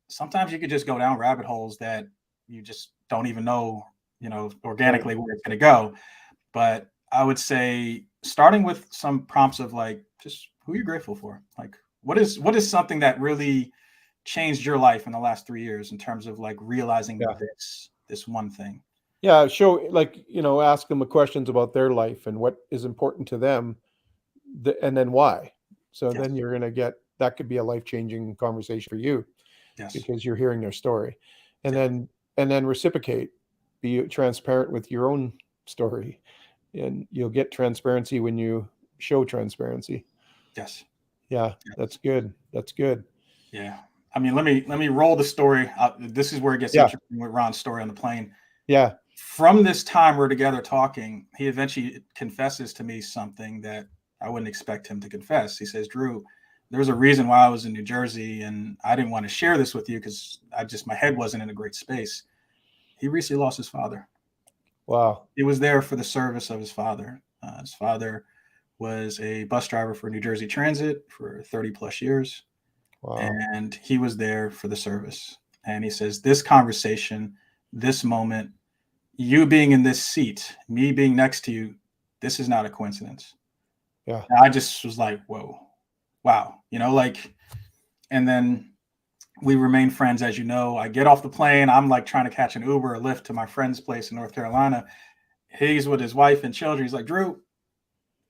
sometimes you could just go down rabbit holes that you just don't even know, Right. organically where it's going to go. But I would say starting with some prompts of like, just who you're grateful for. Like, what is something that really changed your life in the last 3 years in terms of like realizing Yeah. this one thing. Yeah. Show, like, ask them questions about their life and what is important to them, and then why. So then Yes. you're going to get that could be a life-changing conversation for you Yes. because you're hearing their story. And Yes. then reciprocate, be transparent with your own story. And you'll get transparency when you show transparency. Yes. Yeah, that's Yes. good. That's good. Yeah. I mean, let me roll the story. This is where it gets Yeah. interesting with Ron's story on the plane. Yeah. From this time we're together talking, he eventually confesses to me something that I wouldn't expect him to confess. He says, Drew, there's a reason why I was in New Jersey and I didn't want to share this with you because my head wasn't in a great space. He recently lost his father. Wow. He was there for the service of his father. His father was a bus driver for New Jersey Transit for 30 plus years. Wow. And he was there for the service. And he says, this conversation, this moment, you being in this seat, me being next to you, this is not a coincidence. Yeah. And I just was like, whoa, wow, like, and then we remain friends, as you know. I get off the plane, I'm like trying to catch an Uber or Lyft to my friend's place in North Carolina. He's with his wife and children. He's like, Drew,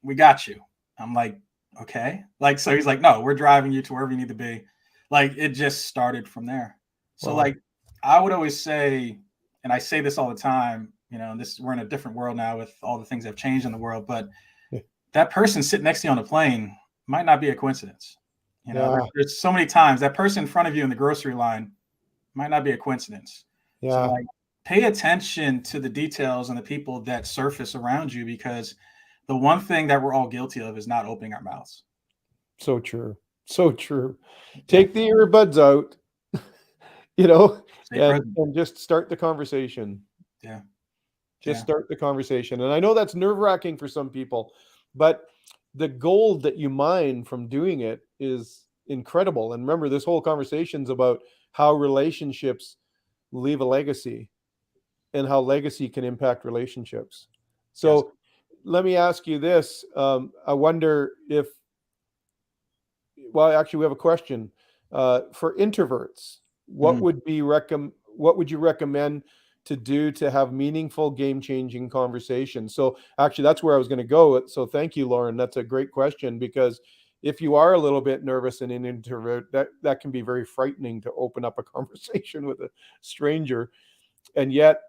we got you. I'm like, okay. Like, so he's like, no, we're driving you to wherever you need to be. Like, it just started from there. So, Wow. like, I would always say, and I say this all the time, we're in a different world now with all the things that have changed in the world, but Yeah. that person sitting next to you on the plane might not be a coincidence. Yeah. There's so many times that person in front of you in the grocery line might not be a coincidence. So, Yeah. like, pay attention to the details and the people that surface around you, because the one thing that we're all guilty of is not opening our mouths. So true. So true. Yeah. Take the earbuds out, you know, Stay present. and just start the conversation. Yeah. Just Yeah. start the conversation. And I know that's nerve-wracking for some people, but the gold that you mine from doing it is incredible. And remember, this whole conversation's about how relationships leave a legacy and how legacy can impact relationships. Yes. So let me ask you this. I wonder if, well, actually, we have a question. For introverts, Mhm. what would you recommend to do to have meaningful, game-changing conversations? So actually, that's where I was going to go. So thank you, Lauren. That's a great question, because if you are a little bit nervous and an introvert, that can be very frightening to open up a conversation with a stranger. And yet,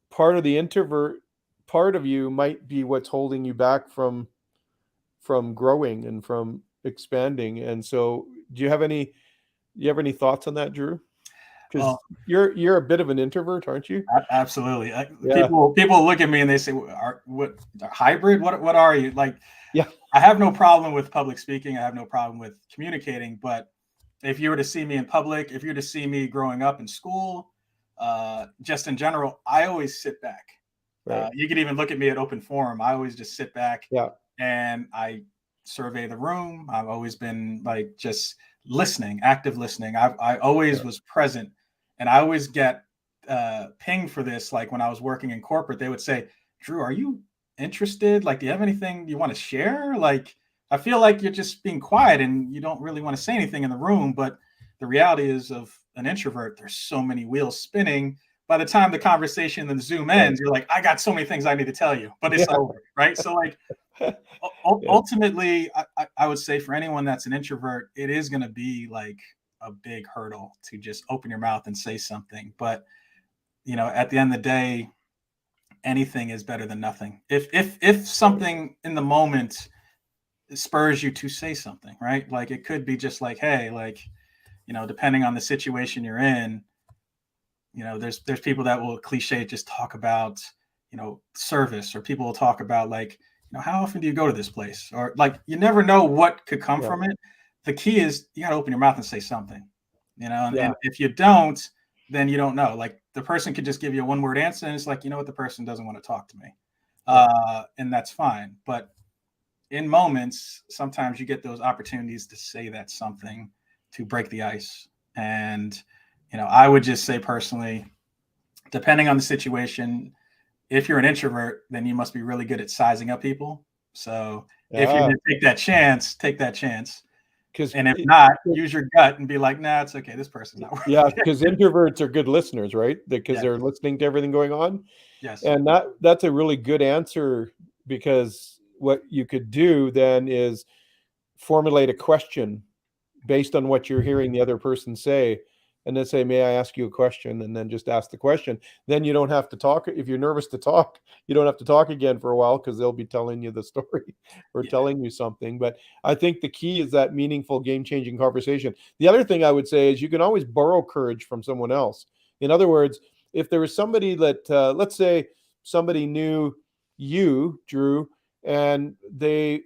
part of the introvert part of you might be what's holding you back from growing and from expanding. And so, do you have any thoughts on that, Drew? Because Well, you're a bit of an introvert, aren't you? absolutely. Yeah, People look at me and they say, "What hybrid? What are you like?" yeah, I have no problem with public speaking. I have no problem with communicating. But if you were to see me in public, if you were to see me growing up in school, just in general, I always sit back. right, You could even look at me at open forum. I always just sit back yeah, and I survey the room. I've always been like just listening, active listening. I yeah, always was present, and I always get pinged for this. Like when I was working in corporate, they would say, "Drew, are you interested? Like, do you have anything you want to share?" Like, I feel like you're just being quiet and you don't really want to say anything in the room. But the reality is, of an introvert, there's so many wheels spinning. By the time the conversation and the Zoom right, ends, you're like, I got so many things I need to tell you, but it's yeah, over, right? So like yeah, ultimately, I would say for anyone that's an introvert, it is going to be like a big hurdle to just open your mouth and say something. But at the end of the day, anything is better than nothing. If something in the moment spurs you to say something, right? Like it could be just like, hey, like depending on the situation you're in, there's people that will cliche just talk about service, or people will talk about like how often do you go to this place, or like you never know what could come yeah, from it. The key is you got to open your mouth and say something, yeah, and if you don't, then you don't know. Like the person could just give you a one word answer and it's like, what, the person doesn't want to talk to me, yeah, and that's fine. But in moments sometimes you get those opportunities to say that something to break the ice. And I would just say personally, depending on the situation, if you're an introvert, then you must be really good at sizing up people. So if you're yeah. going to take that chance, take that chance. Because And if not, use your gut and be like, nah, it's okay. This person's not worth yeah, it. because introverts are good listeners, right? Because Yes. they're listening to everything going on. Yes. And that's a really good answer, because what you could do then is formulate a question based on what you're hearing the other person say, and then say, may I ask you a question? And then just ask the question. Then you don't have to talk. If you're nervous to talk, you don't have to talk again for a while, because they'll be telling you the story or Yeah. telling you something. But I think the key is that meaningful, game-changing conversation. The other thing I would say is you can always borrow courage from someone else. In other words, if there was somebody that let's say somebody knew you, Drew, and then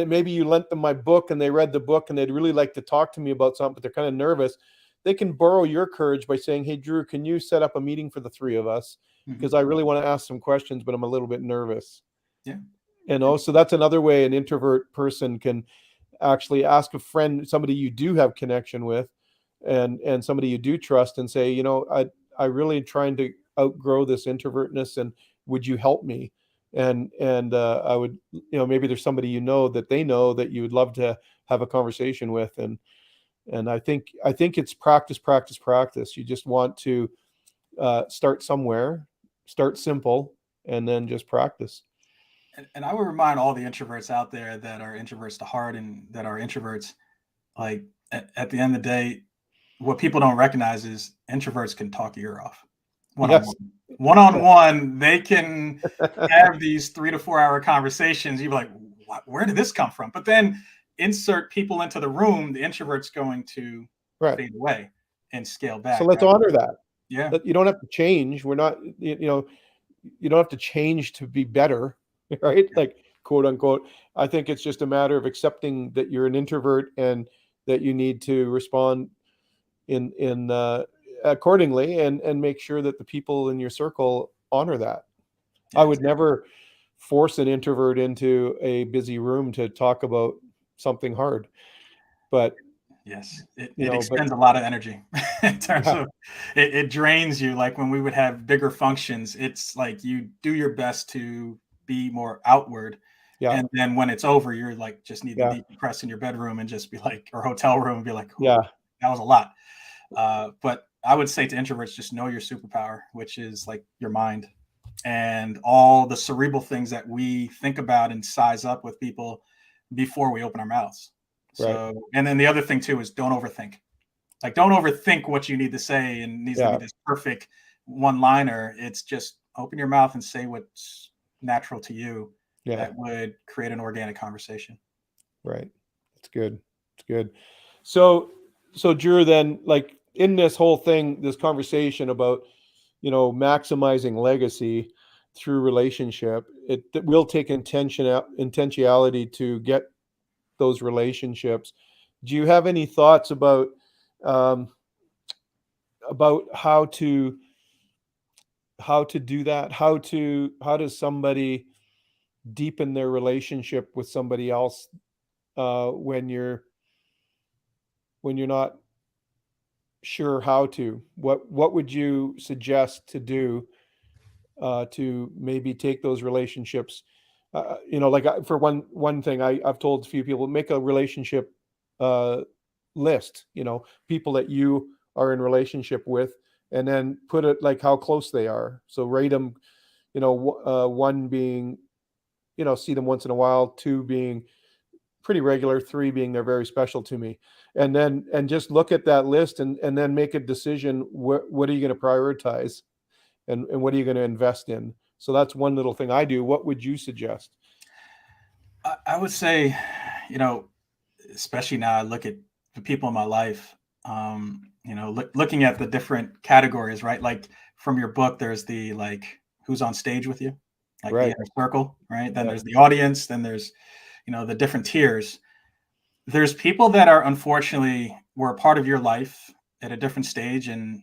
maybe you lent them my book and they read the book and they'd really like to talk to me about something, but they're kind of nervous. They can borrow your courage by saying, hey, Drew, can you set up a meeting for the three of us? Mm-hmm. Because I really want to ask some questions, but I'm a little bit nervous. Yeah. So that's another way an introvert person can actually ask a friend, somebody you do have connection with, and somebody you do trust, and say, I really trying to outgrow this introvertness, and would you help me? And I would, maybe there's somebody that they know that you would love to have a conversation with. And I think it's practice, practice, practice. You just want to start somewhere, start simple, and then just practice. And I would remind all the introverts out there that are introverts to heart and that are introverts, like at the end of the day, what people don't recognize is introverts can talk your ear off one on Yes. one. One on one, they can have these 3 to 4 hour conversations. You're like, where did this come from? But then insert people into the room, the introvert's going to Right. fade away and scale So back, let's right? honor that. Yeah. That you don't have to change. We're not, you don't have to change to be better, right? Yeah. Like, quote unquote. I think it's just a matter of accepting that you're an introvert and that you need to respond in accordingly, and make sure that the people in your circle honor that. I Yes. would never force an introvert into a busy room to talk about something hard, but Yes, it but expends a lot of energy in terms yeah, of it drains you. Like when we would have bigger functions, it's like you do your best to be more outward. yeah, And then when it's over, you're like just need to yeah, decompress in your bedroom and just be like, or hotel room and be like, oh, yeah, that was a lot. But I would say to introverts, just know your superpower, which is like your mind and all the cerebral things that we think about and size up with people before we open our mouths. right, So, and then the other thing too is don't overthink. Like, don't overthink what you need to say and needs to be yeah, this perfect one liner. It's just Open your mouth and say what's natural to you Yeah. that would create an organic conversation. Right. It's good. It's good. So Drew, then, like, in this whole thing, this conversation about, maximizing legacy through relationship, it will take intentionality to get those relationships. Do you have any thoughts um, about how to do that? How does somebody deepen their relationship with somebody else when you're not sure how to? What would you suggest to do to maybe take those relationships? For one thing, I've told a few people, make a relationship uh, list. People that you are in relationship with, and then put it like how close they are. So rate them. One being, see them once in a while. Two being pretty regular. Three being they're very special to me. And just look at that list, and then make a decision. What are you going to prioritize, and what are you going to invest in? So that's one little thing I do. What would you suggest? I would say, you know, especially now I look at the people in my life, looking at the different categories, right? Like from your book, there's the like who's on stage with you, like the Right. inner circle, right? Then Yeah. there's the audience, then there's, the different tiers. There's people that are unfortunately were a part of your life at a different stage, and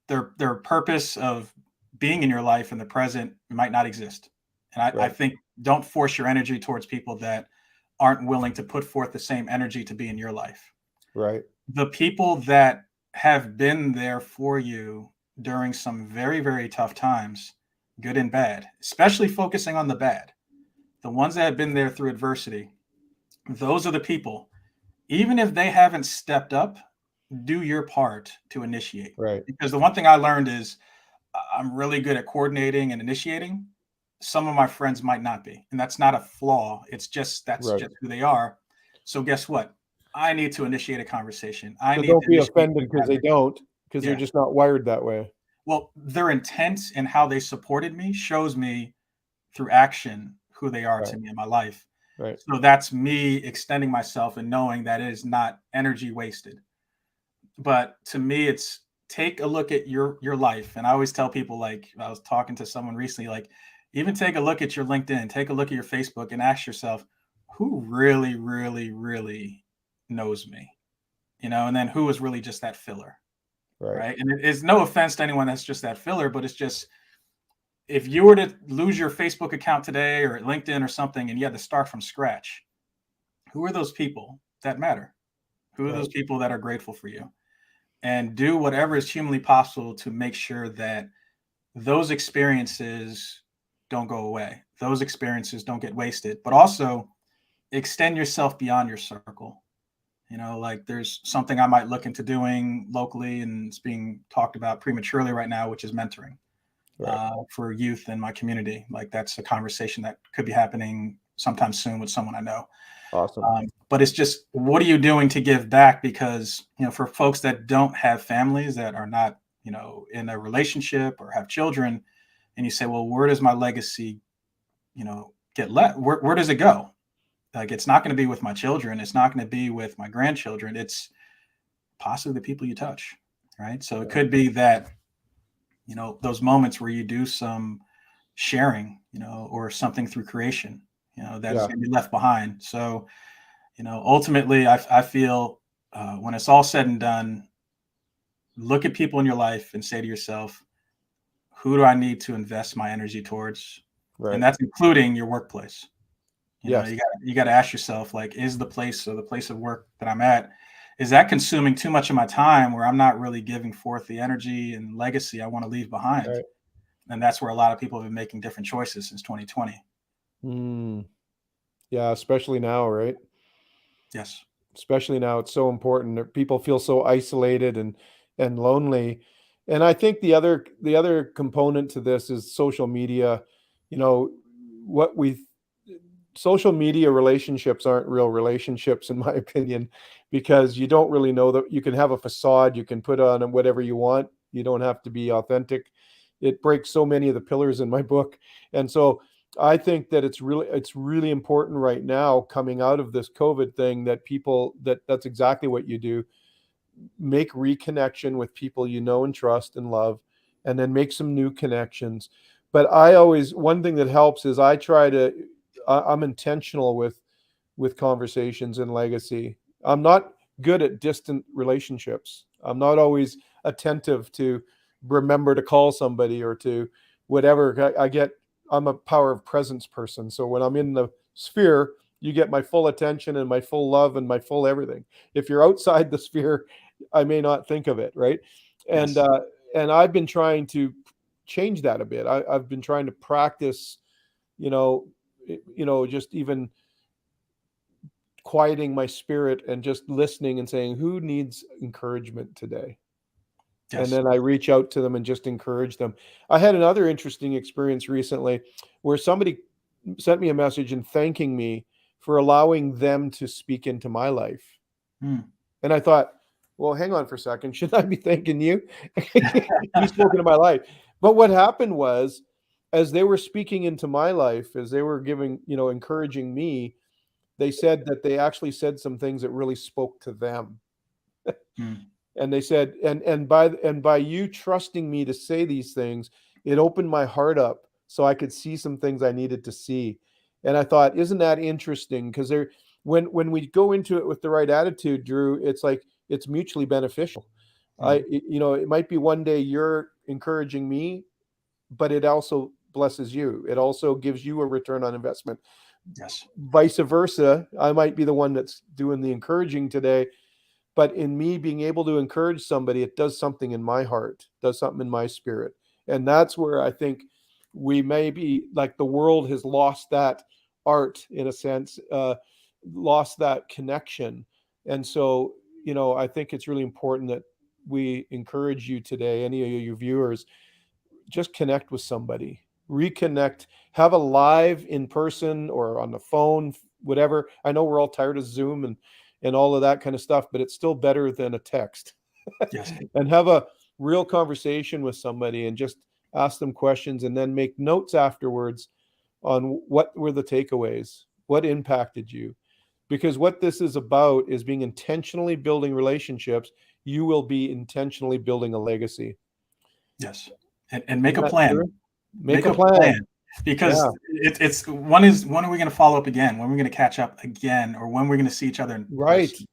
their purpose of being in your life in the present might not exist. And I Right. think don't force your energy towards people that aren't willing to put forth the same energy to be in your life. Right. The people that have been there for you during some very, very tough times, good and bad, especially focusing on the bad, the ones that have been there through adversity, those are the people, even if they haven't stepped up, do your part to initiate. Right. Because the one thing I learned is I'm really good at coordinating and initiating. Some of my friends might not be, and that's not a flaw. That's Right. just who they are. So guess what? I need to initiate a conversation. I So need don't to be initiate offended because they together. don't, because they're Yeah. just not wired that way. Well, their intent and how they supported me shows me through action who they are to Right. me in my life. Right. So that's me extending myself and knowing that it is not energy wasted. But to me, it's take a look at your life. And I always tell people, like I was talking to someone recently, like even take a look at your LinkedIn, take a look at your Facebook, and ask yourself, who really, really, really knows me, and then who is really just that filler, Right. right? And it is no offense to anyone that's just that filler, but it's just if you were to lose your Facebook account today or LinkedIn or something, and you had to start from scratch, who are those people that matter? Who are those Right. people that are grateful for you? And do whatever is humanly possible to make sure that those experiences don't go away. Those experiences don't get wasted, but also extend yourself beyond your circle. Like there's something I might look into doing locally, and it's being talked about prematurely right now, which is mentoring Right. for youth in my community. Like that's a conversation that could be happening sometime soon with someone I know. Awesome. But it's just, what are you doing to give back? Because, for folks that don't have families, that are not, in a relationship or have children, and you say, well, where does my legacy, get left? Where does it go? Like, it's not going to be with my children. It's not going to be with my grandchildren. It's possibly the people you touch. Right. So it Yeah. could be that, those moments where you do some sharing, or something through creation, that is Yeah. going to be left behind. So, ultimately, I feel when it's all said and done, look at people in your life and say to yourself, who do I need to invest my energy towards? And Right. that's including your workplace. Yes. You got to ask yourself, like, is the place of work that I'm at, is that consuming too much of my time where I'm not really giving forth the energy and legacy I want to leave behind? Right. And that's where a lot of people have been making different choices since 2020. Yeah. Especially now, right? Yes. Especially now, it's so important that people feel so isolated and lonely. And I think the other component to this is social media. You know, what we social media relationships aren't real relationships, in my opinion, because you don't really know that you can have a facade, you can put on whatever you want, you don't have to be authentic. it breaks so many of the pillars in my book. And so I think that it's really important right now, coming out of this COVID thing, that that's exactly what you do. Make reconnection with people you know and trust and love, and then make some new connections. But one thing that helps is I'm intentional with conversations and legacy. I'm not good at distant relationships. I'm not always attentive to remember to call somebody or to whatever. I'm a power of presence person. So when I'm in the sphere, you get my full attention and my full love and my full everything. If you're outside the sphere, I may not think of it, right? And Yes. and I've been trying to change that a bit. I've been trying to practice, just even quieting my spirit and just listening and saying, who needs encouragement today? And Yes. then I reach out to them and just encourage them. I had another interesting experience recently where somebody sent me a message and thanking me for allowing them to speak into my life. Mm. And I thought, well, hang on for a second. Should I be thanking you? You spoke into my life. But what happened was, as they were speaking into my life, as they were giving, encouraging me, they said that they actually said some things that really spoke to them. Mm. And they said, and by you trusting me to say these things, it opened my heart up so I could see some things I needed to see. And I thought, isn't that interesting? Because when we go into it with the right attitude, Drew, it's like it's mutually beneficial. Mm. It might be one day you're encouraging me, but it also blesses you. It also gives you a return on investment. Yes. Vice versa, I might be the one that's doing the encouraging today, but in me being able to encourage somebody, it does something in my heart, does something in my spirit. And that's where I think we may be, like, the world has lost that art in a sense, lost that connection. And so, I think it's really important that we encourage you today, any of your viewers, just connect with somebody, reconnect, have a live in person or on the phone, whatever. I know we're all tired of Zoom and all of that kind of stuff, but it's still better than a text. Yes. And have a real conversation with somebody and just ask them questions, and then make notes afterwards on what were the takeaways, what impacted you. Because what this is about is being intentionally building relationships. You will be intentionally building a legacy. Yes. And make Isn't a that plan. true? Make Make a a plan. plan, because Yeah, it's when are we going to follow up again? When are we going to catch up again? Or when we're going to see each other in right. person?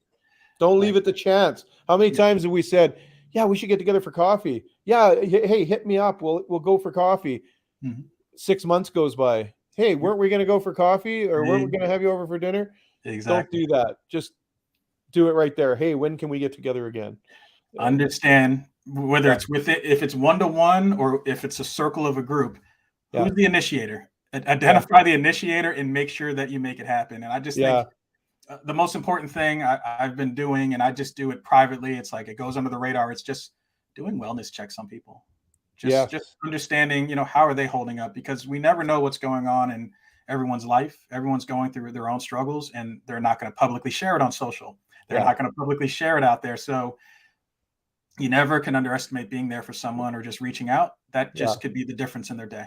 Don't leave Like, it to chance. How many yeah. times have we said, "Yeah, we should get together for coffee"? Yeah, hey, hit me up. We'll go for coffee. Mhm. 6 months goes by. Hey, weren't we going to go for coffee, or weren't we going to have you over for dinner? Don't Exactly. do that. Just do it right there. Hey, when can we get together again? And Understand whether yeah, it's with it, if it's one to one or if it's a circle of a group, yeah, who's the initiator? yeah, Identify the initiator and make sure that you make it happen. And I just think yeah, the most important thing I've been doing, and I just do it privately. It's like it goes under the radar. It's just doing wellness checks on people, just yes, understanding, how are they holding up? Because we never know what's going on in everyone's life. Everyone's going through their own struggles, and they're not going to publicly share it on social. They're yeah, not going to publicly share it out there. So you never can underestimate being there for someone or just reaching out. That yeah. just could be the difference in their day.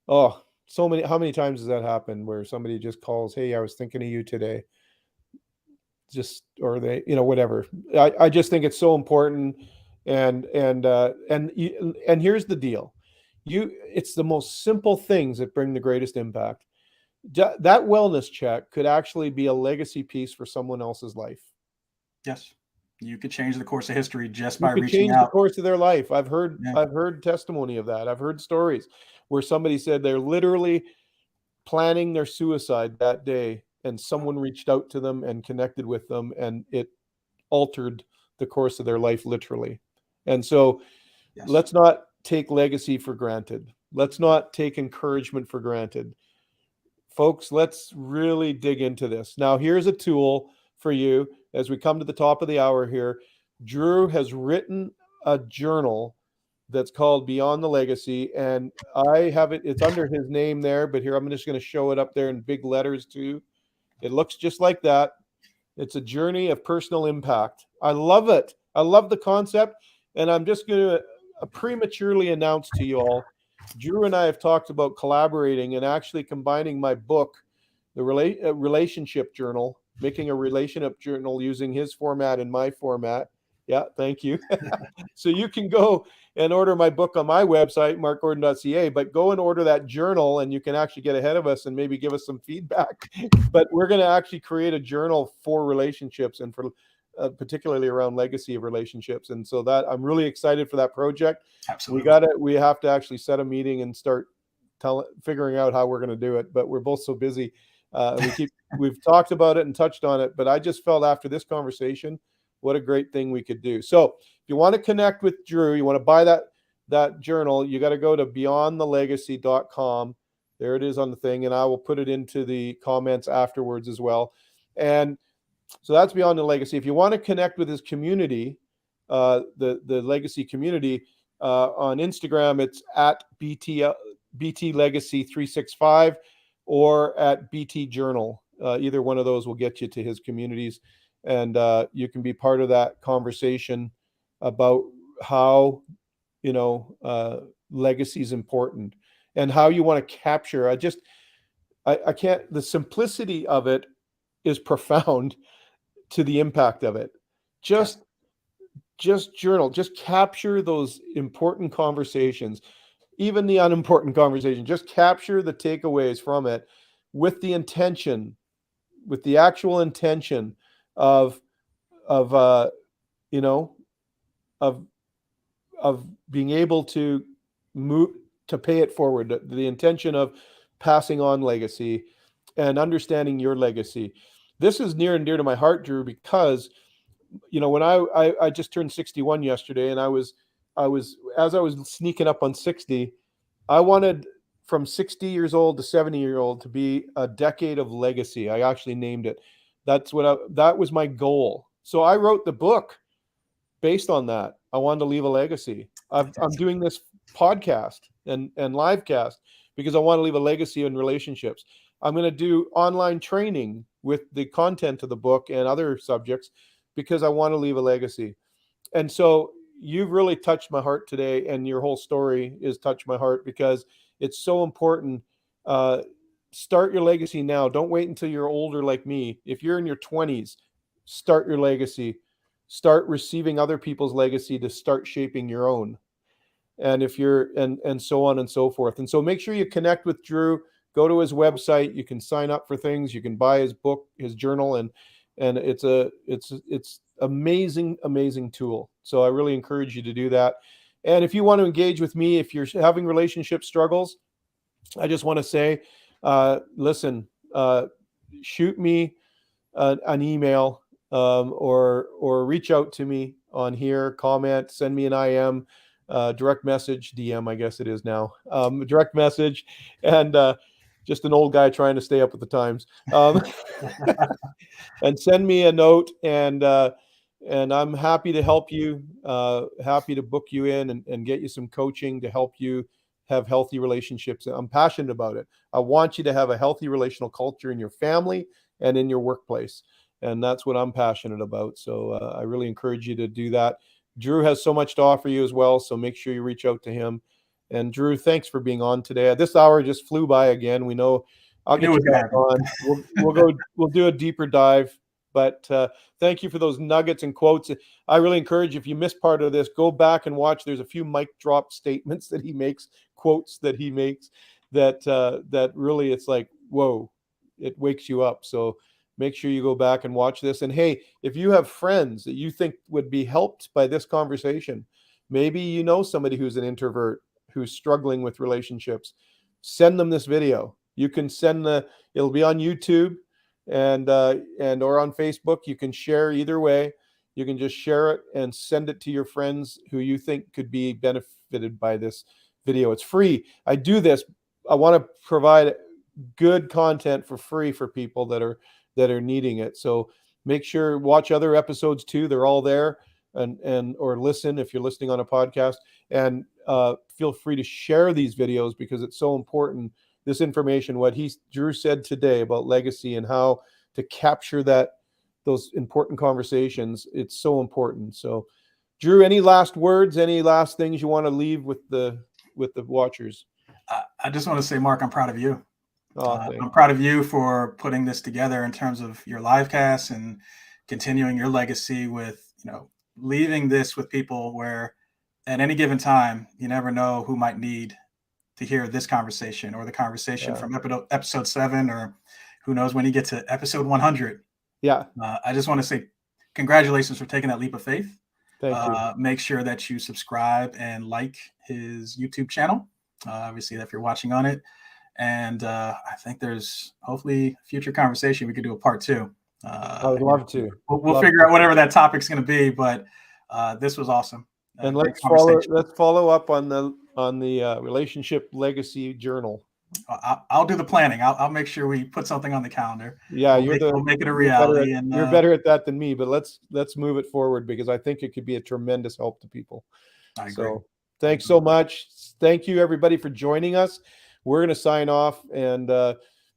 Oh, so many. How many times has that happened where somebody just calls, "Hey, I was thinking of you today." Just, or they, whatever. I just think it's so important. And here's the deal. It's the most simple things that bring the greatest impact. That wellness check could actually be a legacy piece for someone else's life. Yes, you could change the course of history just You by could reaching change the out. course of their life. I've heard Yeah. I've heard testimony of that. I've heard stories where somebody said they're literally planning their suicide that day, and someone reached out to them and connected with them, and it altered the course of their life, literally. And so Yes. let's not take legacy for granted. Let's not take encouragement for granted. Folks, let's really dig into this. Now, here's a tool for you as we come to the top of the hour here. Drew has written a journal that's called Beyond the Legacy, and I have it, it's under his name there, but here I'm just going to show it up there in big letters too. It looks just like that. It's a journey of personal impact. I love it. I love the concept. And prematurely announce to you all, Drew and I have talked about collaborating and actually combining my book, the Relationship Journal, making a relationship journal using his format and my format. Yeah, thank you. So you can go and order my book on my website, markgordon.ca, but go and order that journal and you can actually get ahead of us and maybe give us some feedback. But we're going to actually create a journal for relationships and for particularly around legacy of relationships. And so that I'm really excited for that project. Absolutely. We have to actually set a meeting and start figuring out how we're going to do it. But we're both so busy. We've talked about it and touched on it, but I just felt after this conversation, what a great thing we could do. So if you want to connect with Drew, you want to buy that journal, you got to go to beyondthelegacy.com. There it is on the thing, and I will put it into the comments afterwards as well. And so that's Beyond the Legacy. If you want to connect with his community, the legacy community, on Instagram, it's at BT Legacy 365 or at BT Journal. Either one of those will get you to his communities, and you can be part of that conversation about how legacy is important and how you want to capture. I can't. The simplicity of it is profound to the impact of it. Just journal, just capture those important conversations, even the unimportant conversation. Just capture the takeaways from it with the intention, with the actual intention of you know of being able to move to pay it forward, the intention of passing on legacy and understanding your legacy. This is near and dear to my heart, Drew, because when I just turned 61 yesterday, and I was as I was sneaking up on 60, I wanted from 60 years old to 70-year old to be a decade of legacy. I actually named it. That was my goal. So I wrote the book based on that. I wanted to leave a legacy. I'm doing this podcast and livecast because I want to leave a legacy in relationships. I'm going to do online training with the content of the book and other subjects because I want to leave a legacy. And so you've really touched my heart today, and your whole story has touched my heart because it's so important. Start your legacy now. Don't wait until you're older like me. If you're in your 20s, start your legacy. Start receiving other people's legacy to start shaping your own. And if you're and so on and so forth. And so make sure you connect with Drew. Go to his website. You can sign up for things. You can buy his book, his journal, and it's amazing tool. So I really encourage you to do that. And if you want to engage with me, if you're having relationship struggles, I just want to say, listen, shoot me an email, or reach out to me on here, comment, send me an IM, direct message, DM, I guess it is now, direct message, and just an old guy trying to stay up with the times. And send me a note, and I'm happy to help you, happy to book you in and get you some coaching to help you have healthy relationships. I'm passionate about it. I want you to have a healthy relational culture in your family and in your workplace. And that's what I'm passionate about. So I really encourage you to do that. Drew has so much to offer you as well. So make sure you reach out to him. And Drew, thanks for being on today. This hour just flew by again. We know I'll get you back on. We'll do a deeper dive. But thank you for those nuggets and quotes. I really encourage you, if you missed part of this, go back and watch. There's a few mic drop statements that he makes, quotes that he makes, that really, it's like, whoa, it wakes you up. So make sure you go back and watch this. And hey, if you have friends that you think would be helped by this conversation, maybe you know somebody who's an introvert who's struggling with relationships, send them this video. You can it'll be on YouTube and or on Facebook. You can share either way. You can just share it and send it to your friends who you think could be benefited by this video. It's free. I do this. I want to provide good content for free for people that are needing it. So make sure watch other episodes too. They're all there, and or listen if you're listening on a podcast, and feel free to share these videos because it's so important. This information, what Drew said today about legacy and how to capture those important conversations, it's so important. So Drew, any last words, any last things you want to leave with the watchers? I just want to say, Mark, I'm proud of you. Oh, I'm proud of you for putting this together in terms of your live cast and continuing your legacy with, leaving this with people where at any given time, you never know who might need to hear this conversation or the conversation from episode 7, or who knows when you get to episode 100. Yeah. I just want to say congratulations for taking that leap of faith. Thank you. Make sure that you subscribe and like his YouTube channel. Obviously, if you're watching on it. And I think there's hopefully future conversation. We could do a part 2. I would love to. We'll figure out whatever that topic's going to be, but this was awesome. And let's follow up on the Relationship Legacy Journal. I'll do the planning. I'll make sure we put something on the calendar. Yeah, we'll make it a reality. You're better at that than me, but let's move it forward, because I think it could be a tremendous help to people. I agree. So thanks so much. Thank you, everybody, for joining us. We're going to sign off, and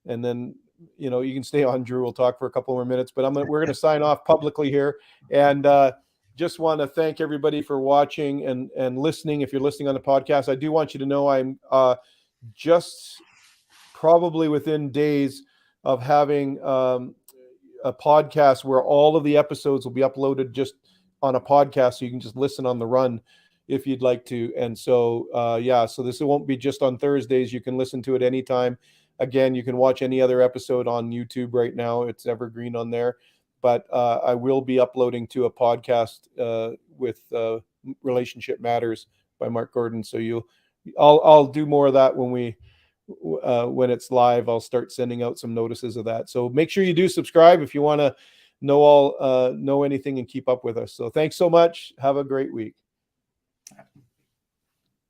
then you can stay on, Drew. We'll talk for a couple more minutes, but we're going to sign off publicly here, and just want to thank everybody for watching and listening. If you're listening on the podcast, I do want you to know I'm just probably within days of having a podcast where all of the episodes will be uploaded just on a podcast, so you can just listen on the run if you'd like to. And so, so this won't be just on Thursdays. You can listen to it anytime. Again, you can watch any other episode on YouTube right now. It's evergreen on there. But I will be uploading to a podcast with Relationship Matters by Mark Gordon. So I'll do more of that when it's live. I'll start sending out some notices of that. So make sure you do subscribe if you want to know anything and keep up with us. So thanks so much. Have a great week.